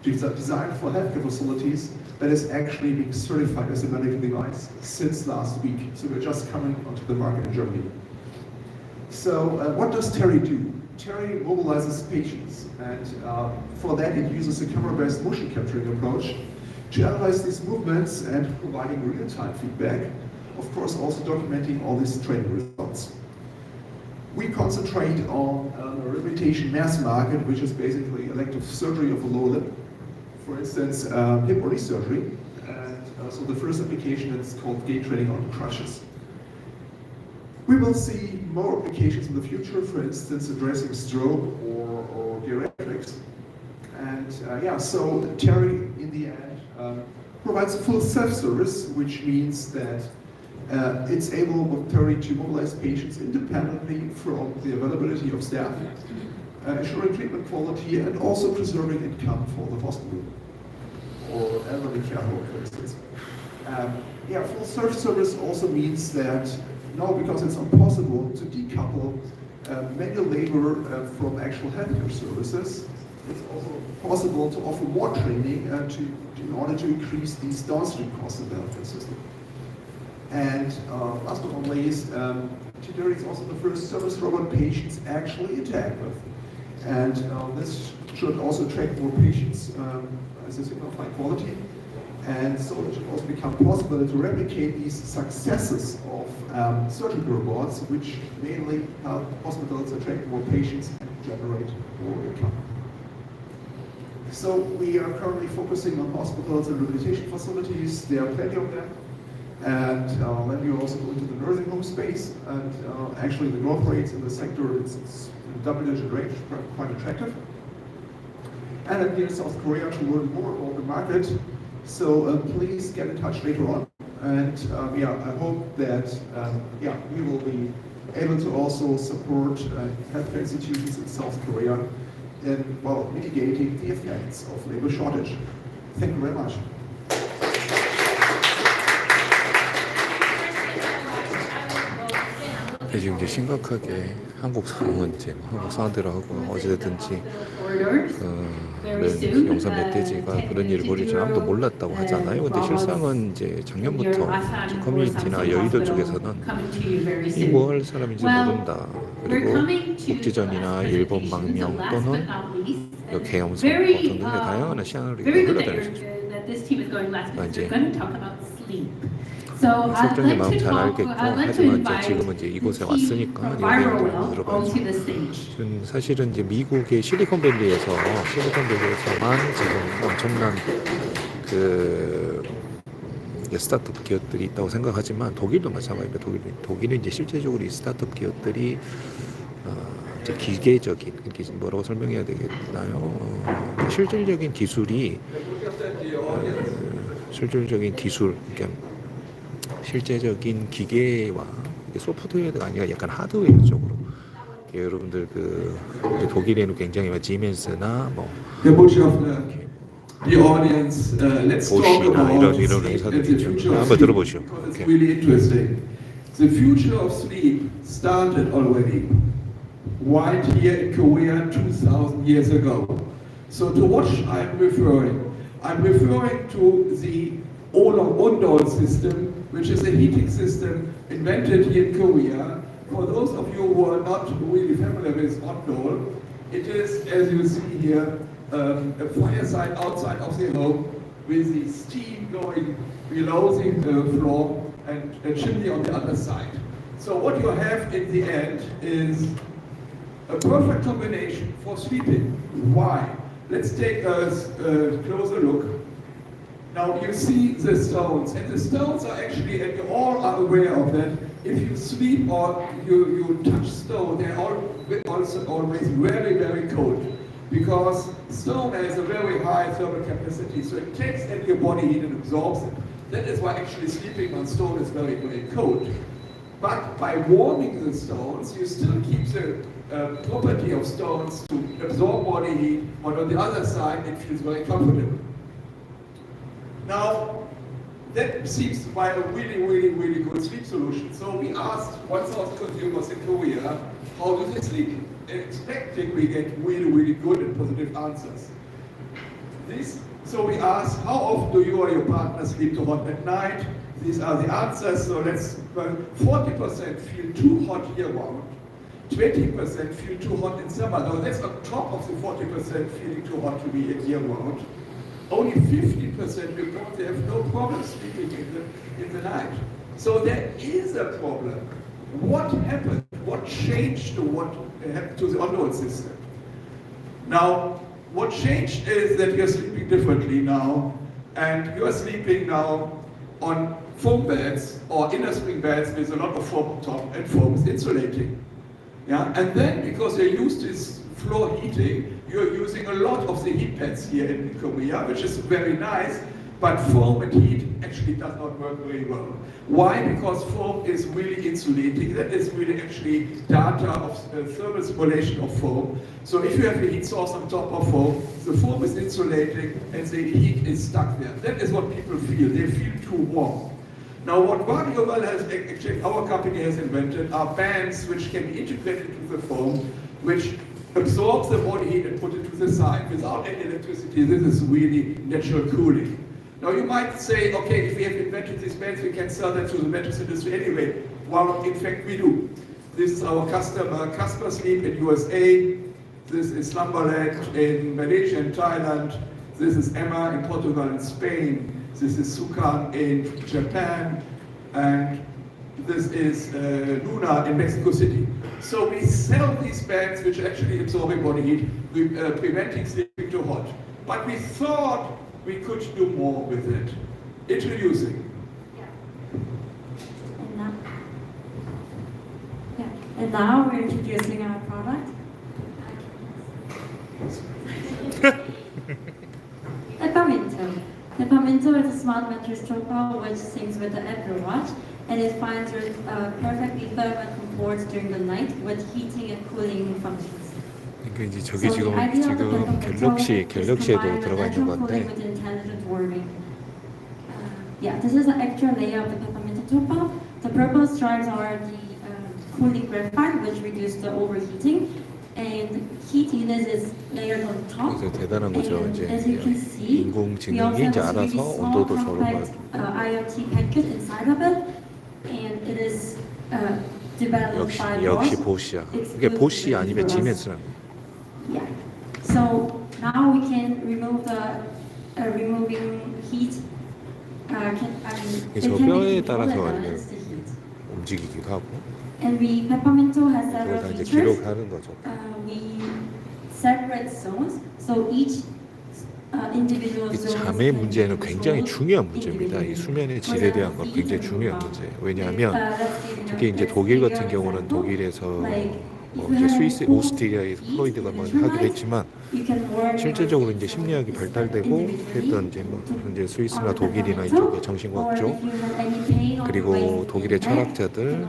designed for healthcare facilities that is actually being certified as a medical device since last week. So we're just coming onto the market in Germany. So what does Terry do? Terry mobilizes patients, and for that it uses a camera-based motion capturing approach to analyze these movements and providing real-time feedback, of course also documenting all these training results. We concentrate on a rehabilitation mass market, which is basically elective surgery of the lower limb. For instance, hip or knee surgery, and so the first application is called gait training on crutches. We will see more applications in the future, for instance, addressing stroke or geriatrics. And so Terry, in the end, provides a full self-service, which means that it's able with Terry to mobilize patients independently from the availability of staff, ensuring treatment quality and also preserving income for the hospital or elderly care home, for instance. Full self-service also means that because it's impossible to decouple manual labor from actual healthcare services, it's also possible to offer more training in order to increase these downstream costs in the healthcare system. And last but not least, Tadiro is also the first service robot patients actually interact with. And this should also attract more patients as a signal of high quality. And so it should also become possible to replicate these successes of surgical robots, which mainly help hospitals attract more patients and generate more income. So we are currently focusing on hospitals and rehabilitation facilities. There are plenty of them. And then we also go into the nursing home space. And actually the growth rates in the sector, it's double-digit range, quite attractive. And I'm here in South Korea to learn more about the market. So please get in touch later on. And I hope that we will be able to also support healthcare institutions in South Korea in mitigating the effects of labor shortage. Thank you very much. 지금 이제 심각하게 한국 상황은 이제 한국 상황대로 하고 어찌됐든지 그런 영상 멧돼지가 그런 일을 벌일 줄 아무도 몰랐다고 하잖아요. 근데 실상은 이제 작년부터 이제 커뮤니티나 여의도 쪽에서는 이 뭐 할 사람인지 모른다. 그리고 국지전이나 일본 망명 또는 개엄성 등등의 다양한 시나리오가 흘러다니죠. 그러니까 이제 설정의 마음 잘 알겠고 하지만 이제 지금은 이제 이곳에 왔으니까 얘기를 한번 들어봐야죠. 사실은 이제 미국의 실리콘밸리에서만 지금 엄청난 그 스타트업 기업들이 있다고 생각하지만 독일도 마찬가지입니다. 독일은 이제 실제적으로 이 스타트업 기업들이 이제 기계적인 이렇게 뭐라고 설명해야 되겠나요? 실질적인 기술이 그러니까 실제적인 기계와 소프트웨어가 아니라 약간 하드웨어 쪽으로 여러분들 그 독일에는 굉장히 지멘스나 뭐 The audience, let's talk about 이런 회사들이 있죠. 한번 들어보시죠. It's really interesting. The future of sleep started already right here in Korea 2,000 years ago. So to what I'm referring to the Ondol system, which is a heating system invented here in Korea. For those of you who are not really familiar with Ondol, it is, as you see here, a fireside outside of the home with the steam going below the floor and a chimney on the other side. So what you have in the end is a perfect combination for sleeping. Why? Let's take a closer look. Now you see the stones, and the stones are actually, and you all are aware of that, if you sleep or you touch stone, they're also always very, very cold. Because stone has a very high thermal capacity, so it takes in your body heat and absorbs it. That is why actually sleeping on stone is very, very cold. But by warming the stones, you still keep the property of stones to absorb body heat, but on the other side, it feels very comfortable. Now, that seems to be a really, really, really good sleep solution. So we asked 1,000 consumers in Korea, how do they sleep? Expecting we get really, really good and positive answers. So we asked, how often do you or your partner sleep too hot at night? These are the answers. So 40% feel too hot year-round. 20% feel too hot in summer. Now that's on top of the 40% feeling too hot to be year-round. Only 15% report they have no problem sleeping in the night. So there is a problem. What happened? What changed to what happened to the Ondol system? Now, what changed is that you're sleeping differently now, and you're sleeping now on foam beds or inner spring beds with a lot of foam on top, and foam is insulating. Yeah, and then because you're used to this floor heating, you're using a lot of the heat pads here in Korea, which is very nice, but foam and heat actually does not work very well. Why? Because foam is really insulating. That is really actually data of thermal simulation of foam. So if you have a heat source on top of foam, the foam is insulating and the heat is stuck there. That is what people feel. They feel too warm. Now what Well has actually, our company has invented are bands which can be integrated to the foam, which absorbs the body heat and put it to the side without any electricity. This is really natural cooling. Now you might say, okay, if we have invented these bands, we can sell them to the mattress industry anyway. Well, in fact, we do. This is our customer, Casper Sleep in USA. This is Slumberland in Malaysia and Thailand. This is Emma in Portugal and Spain. This is Sukan in Japan. And this is Luna in Mexico City. So we sell these bands which are actually absorbing body heat, preventing sleeping too hot. But we thought we could do more with it. Introducing. And now we're introducing our product. Pepperminto is a smart mattress topper which syncs with the Apple Watch, and it finds perfectly thermal comfort during the night with heating and cooling functions. 그러니까 이제 저게 지금 갤럭시에도 들어가 있는 건데. Yeah, this is an extra layer of the peppermint top. The purple stripes are the cooling graphite, which reduces the overheating. And heat unit is layered on top. 그래서 대단한 거죠. And 이제 as you can see, we also 인공지능이 이제 have a 알아서 really small, 온도도 조절하고 compact IoT package inside of it, and it is developed by 역시 Bosch. 보시야. 이게 보시 아니면 지멘스라는 거. Yeah. So now we can remove the removing heat. 저 뼈에 따라서 움직이기도 하고. And we pepperminto has 그걸 several 다 이제 features. 기록하는 거죠. We separate zones, so each individual 이 zone. 잠의 문제는 굉장히 중요한 문제입니다. 이 수면의 질에 대한 건 굉장히 중요한 문제예요. 왜냐하면 특히 이제 독일 같은 경우는 독일에서 뭐 이제 스위스, 오스트리아에서 프로이드가 먼저 하기도 했지만 실질적으로 이제 심리학이 발달되고 했던 이제 뭐 이제 스위스나 독일이나 이쪽의 정신과학 쪽 그리고 독일의 철학자들,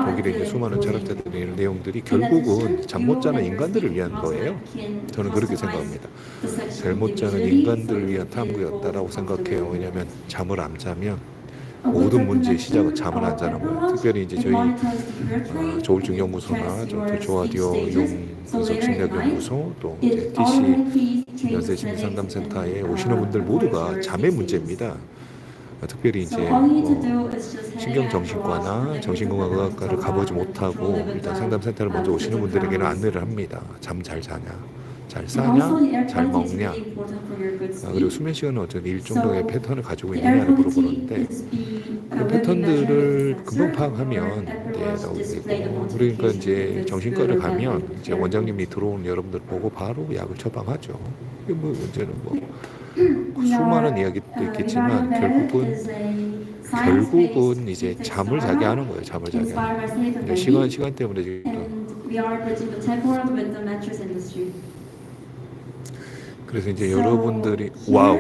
독일의 이제 수많은 철학자들의 이런 내용들이 결국은 잠 못 자는 인간들을 위한 거예요. 저는 그렇게 생각합니다. 잠 못 자는 인간들을 위한 탐구였다라고 생각해요. 왜냐하면 잠을 안 자면 모든 문제의 시작은 잠을 안 자는 거예요. 특별히 이제 저희 조울증 연구소나 저 조아디오 용 분석 심리학 연구소 또 이제 DC 연세 심리 상담센터에 오시는 분들 모두가 잠의 문제입니다. 특별히 이제 뭐 신경정신과나 정신건강의학과를 가보지 못하고 일단 상담센터를 먼저 오시는 분들에게는 안내를 합니다. 잠 잘 자냐, 잘 싸냐, 잘 먹냐, 그리고 수면 시간은 어떤 일정도의 패턴을 가지고 있느냐를 물어보는데 그 패턴들을 금방 파악하면 나오게 되고 그러니까 이제 정신과를 가면 이제 원장님이 들어온 여러분들 보고 바로 약을 처방하죠. 이게 뭐 문제는 뭐 수많은 이야기도 있겠지만 결국은 이제 잠을 자게 하는 거예요. 잠을 자게 하는 거예요. 시간 때문에 지금 그래서 이제 여러분들이 와우.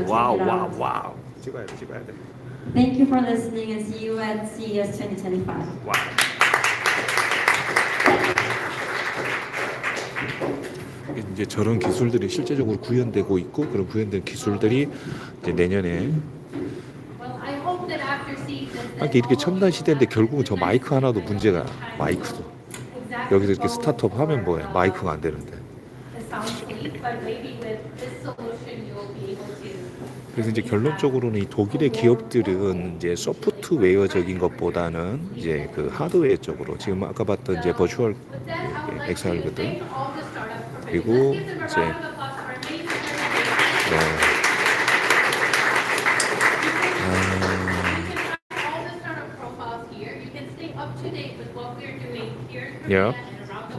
와우. 찍어야 돼. Thank you for listening and see you at CES 2025. 와우. 이제 저런 기술들이 실제적으로 구현되고 있고 그런 구현된 기술들이 이제 내년에 이렇게 첨단 시대인데 결국은 저 마이크 하나도 문제가 마이크도 여기서 이렇게 스타트업 하면 뭐예요? 마이크가 안 되는데. 그래서 이제 결론적으로는 이 독일의 기업들은 이제 소프트웨어적인 것보다는 이제 그 하드웨어 쪽으로 지금 아까 봤던 이제 버추얼 XR거든. 그리고 이제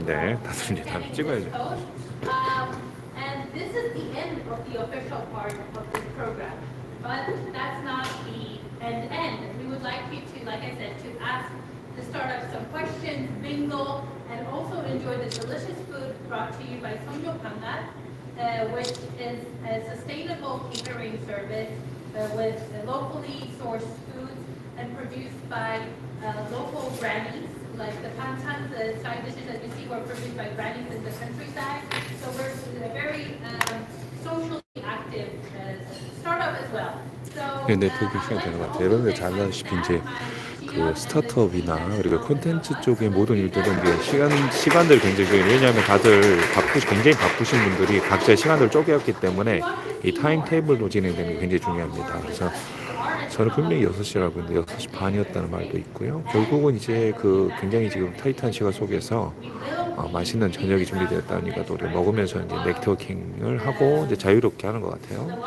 네, 다들 이제 다 찍어야죠. And this is the end of the official part of this program, but that's not the end. We would like you to, like I said, to ask, to start up some questions, bingo, and also enjoy the delicious food brought to you by 존경하는, which is a sustainable catering service with locally sourced foods and produced by local grannies. Like the panchan, the side dishes that you see were produced by grannies in the countryside. So we're a very socially active startup as well. So 네트워크 시간 되는 것 같아요. 여러분들 잘 아시다시피 이제 그 스타트업이나 그리고 콘텐츠 쪽의 모든 일들은 이제 시간들 굉장히 중요해요. 왜냐하면 다들 굉장히 바쁘신 분들이 각자의 시간을 쪼개었기 때문에 이 타임 테이블로 진행되는 게 굉장히 중요합니다. 그래서 저는 분명히 6시라고 했는데 6시 반이었다는 말도 있고요. 결국은 이제 그 굉장히 지금 타이트한 시간 속에서 맛있는 저녁이 준비되었다니까 또 우리 먹으면서 이제 네트워킹을 하고 이제 자유롭게 하는 것 같아요.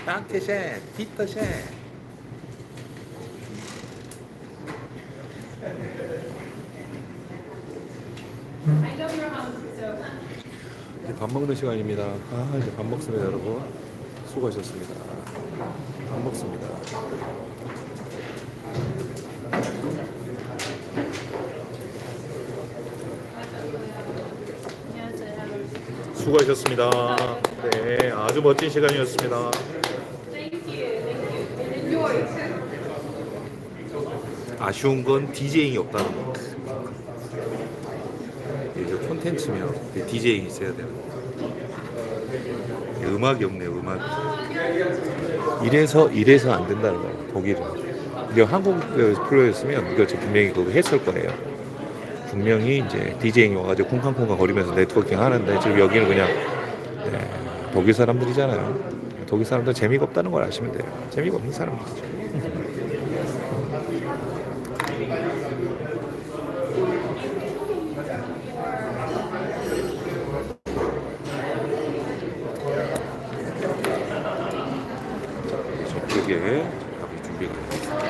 Dankeschön, bitteschön. 이제 밥 먹는 시간입니다. 이제 밥 먹습니다, 여러분. 수고하셨습니다. 밥 먹습니다. 수고하셨습니다. 네, 아주 아주 멋진 시간이었습니다. 아쉬운 건 디제잉이 없다는 거. 이제 콘텐츠면 디제잉이 있어야 되는 거. 음악이 없네요. 음악이. 이래서 안 된다는 거예요. 독일은. 이게 한국 프로였으면 이거 분명히 그거 했을 거예요. 분명히 이제 디제잉이 와가지고 쿵쾅쿵쾅 거리면서 네트워킹 하는데 지금 여기는 그냥 독일 사람들이잖아요. 독일 사람들 재미가 없다는 걸 아시면 돼요. 재미가 없는 사람들이죠. 저쪽에 밥이 준비가 됐습니다.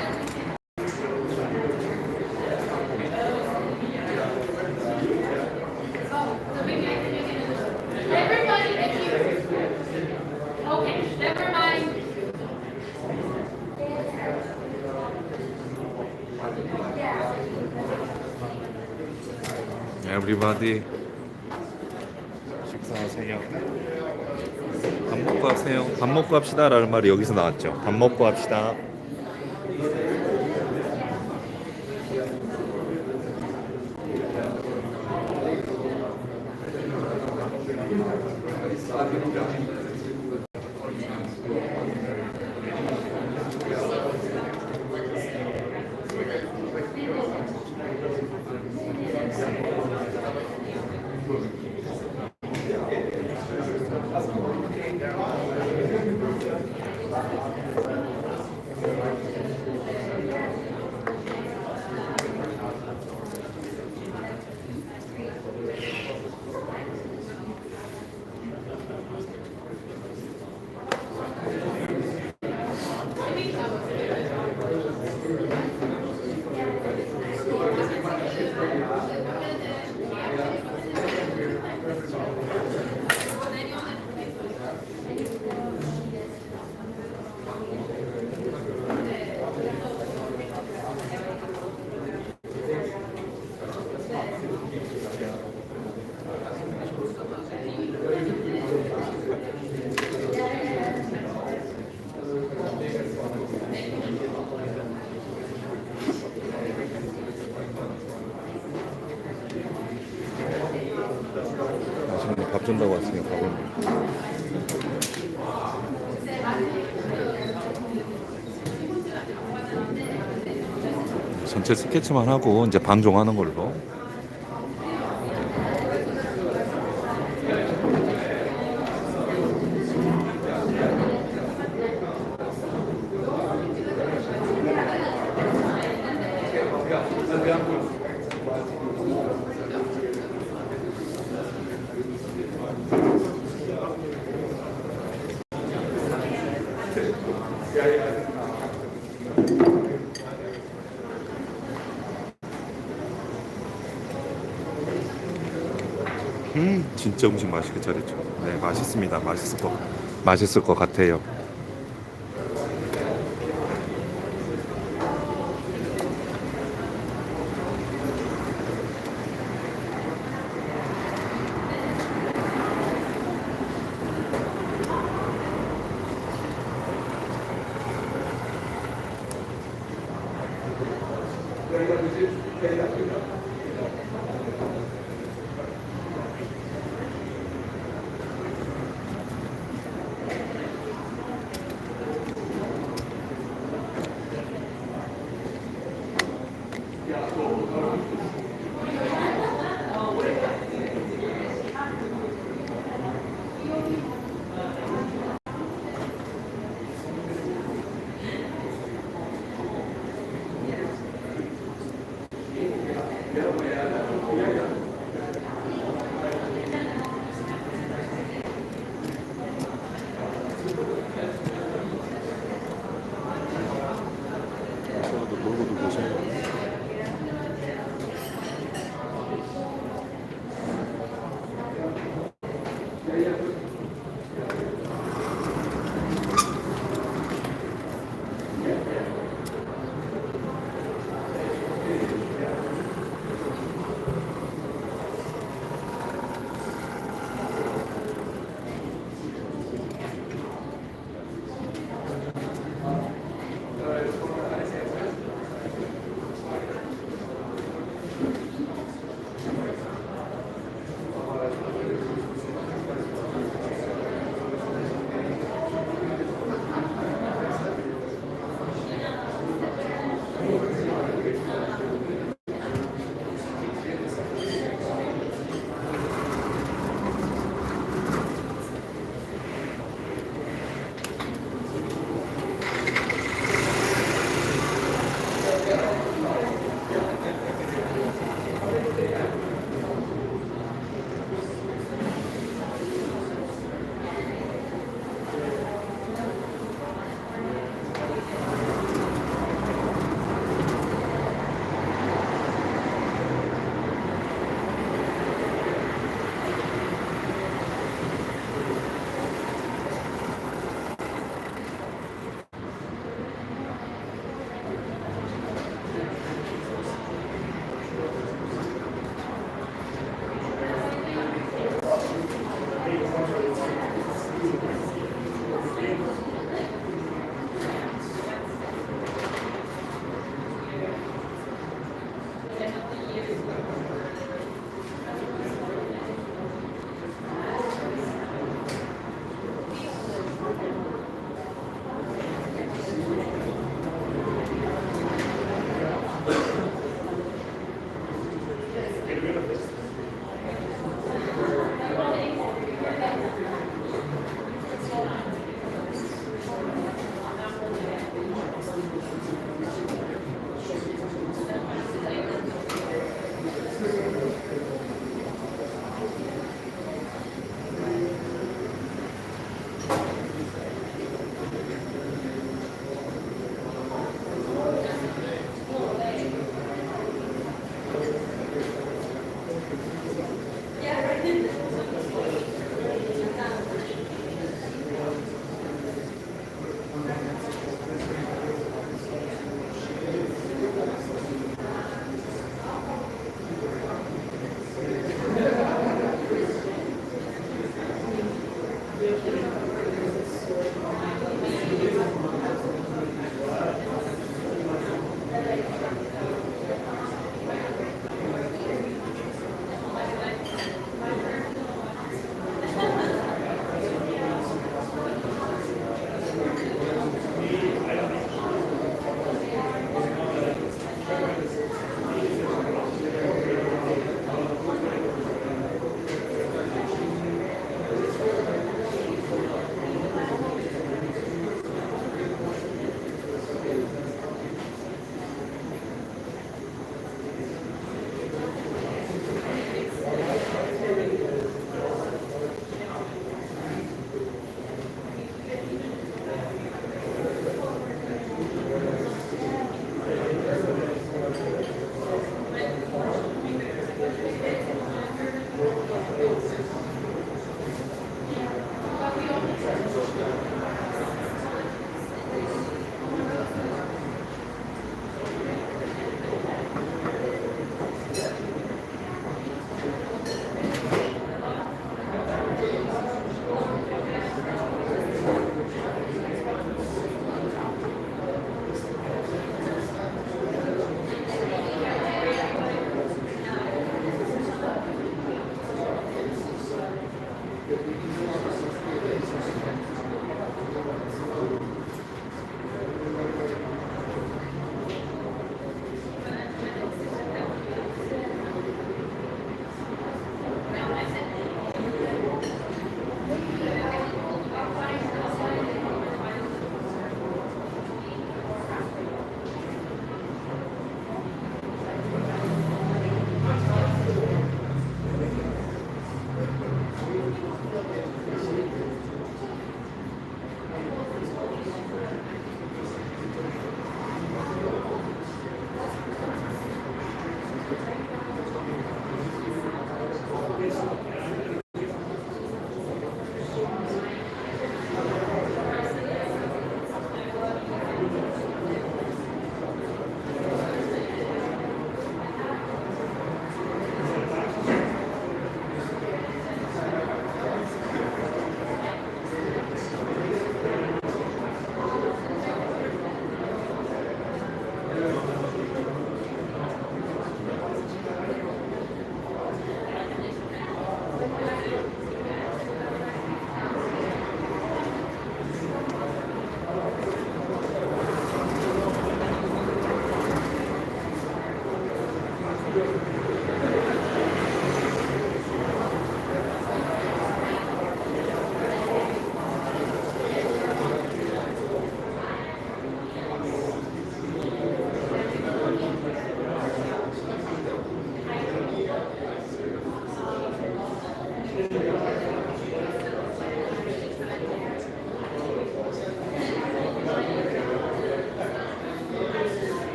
Everybody 식사하세요. 밥 먹고 하세요. 밥 먹고 합시다 라는 말이 여기서 나왔죠. 밥 먹고 합시다. 밥 준다고 왔으니까 밥을 전체 스케치만 하고 이제 방종하는 걸로. 진짜 음식 맛있게 잘했죠. 네, 맛있습니다. 맛있을 것 같아요.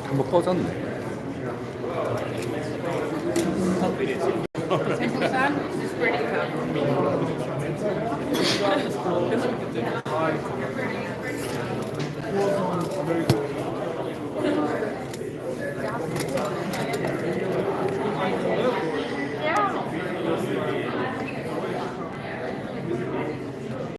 한번 꺼졌네.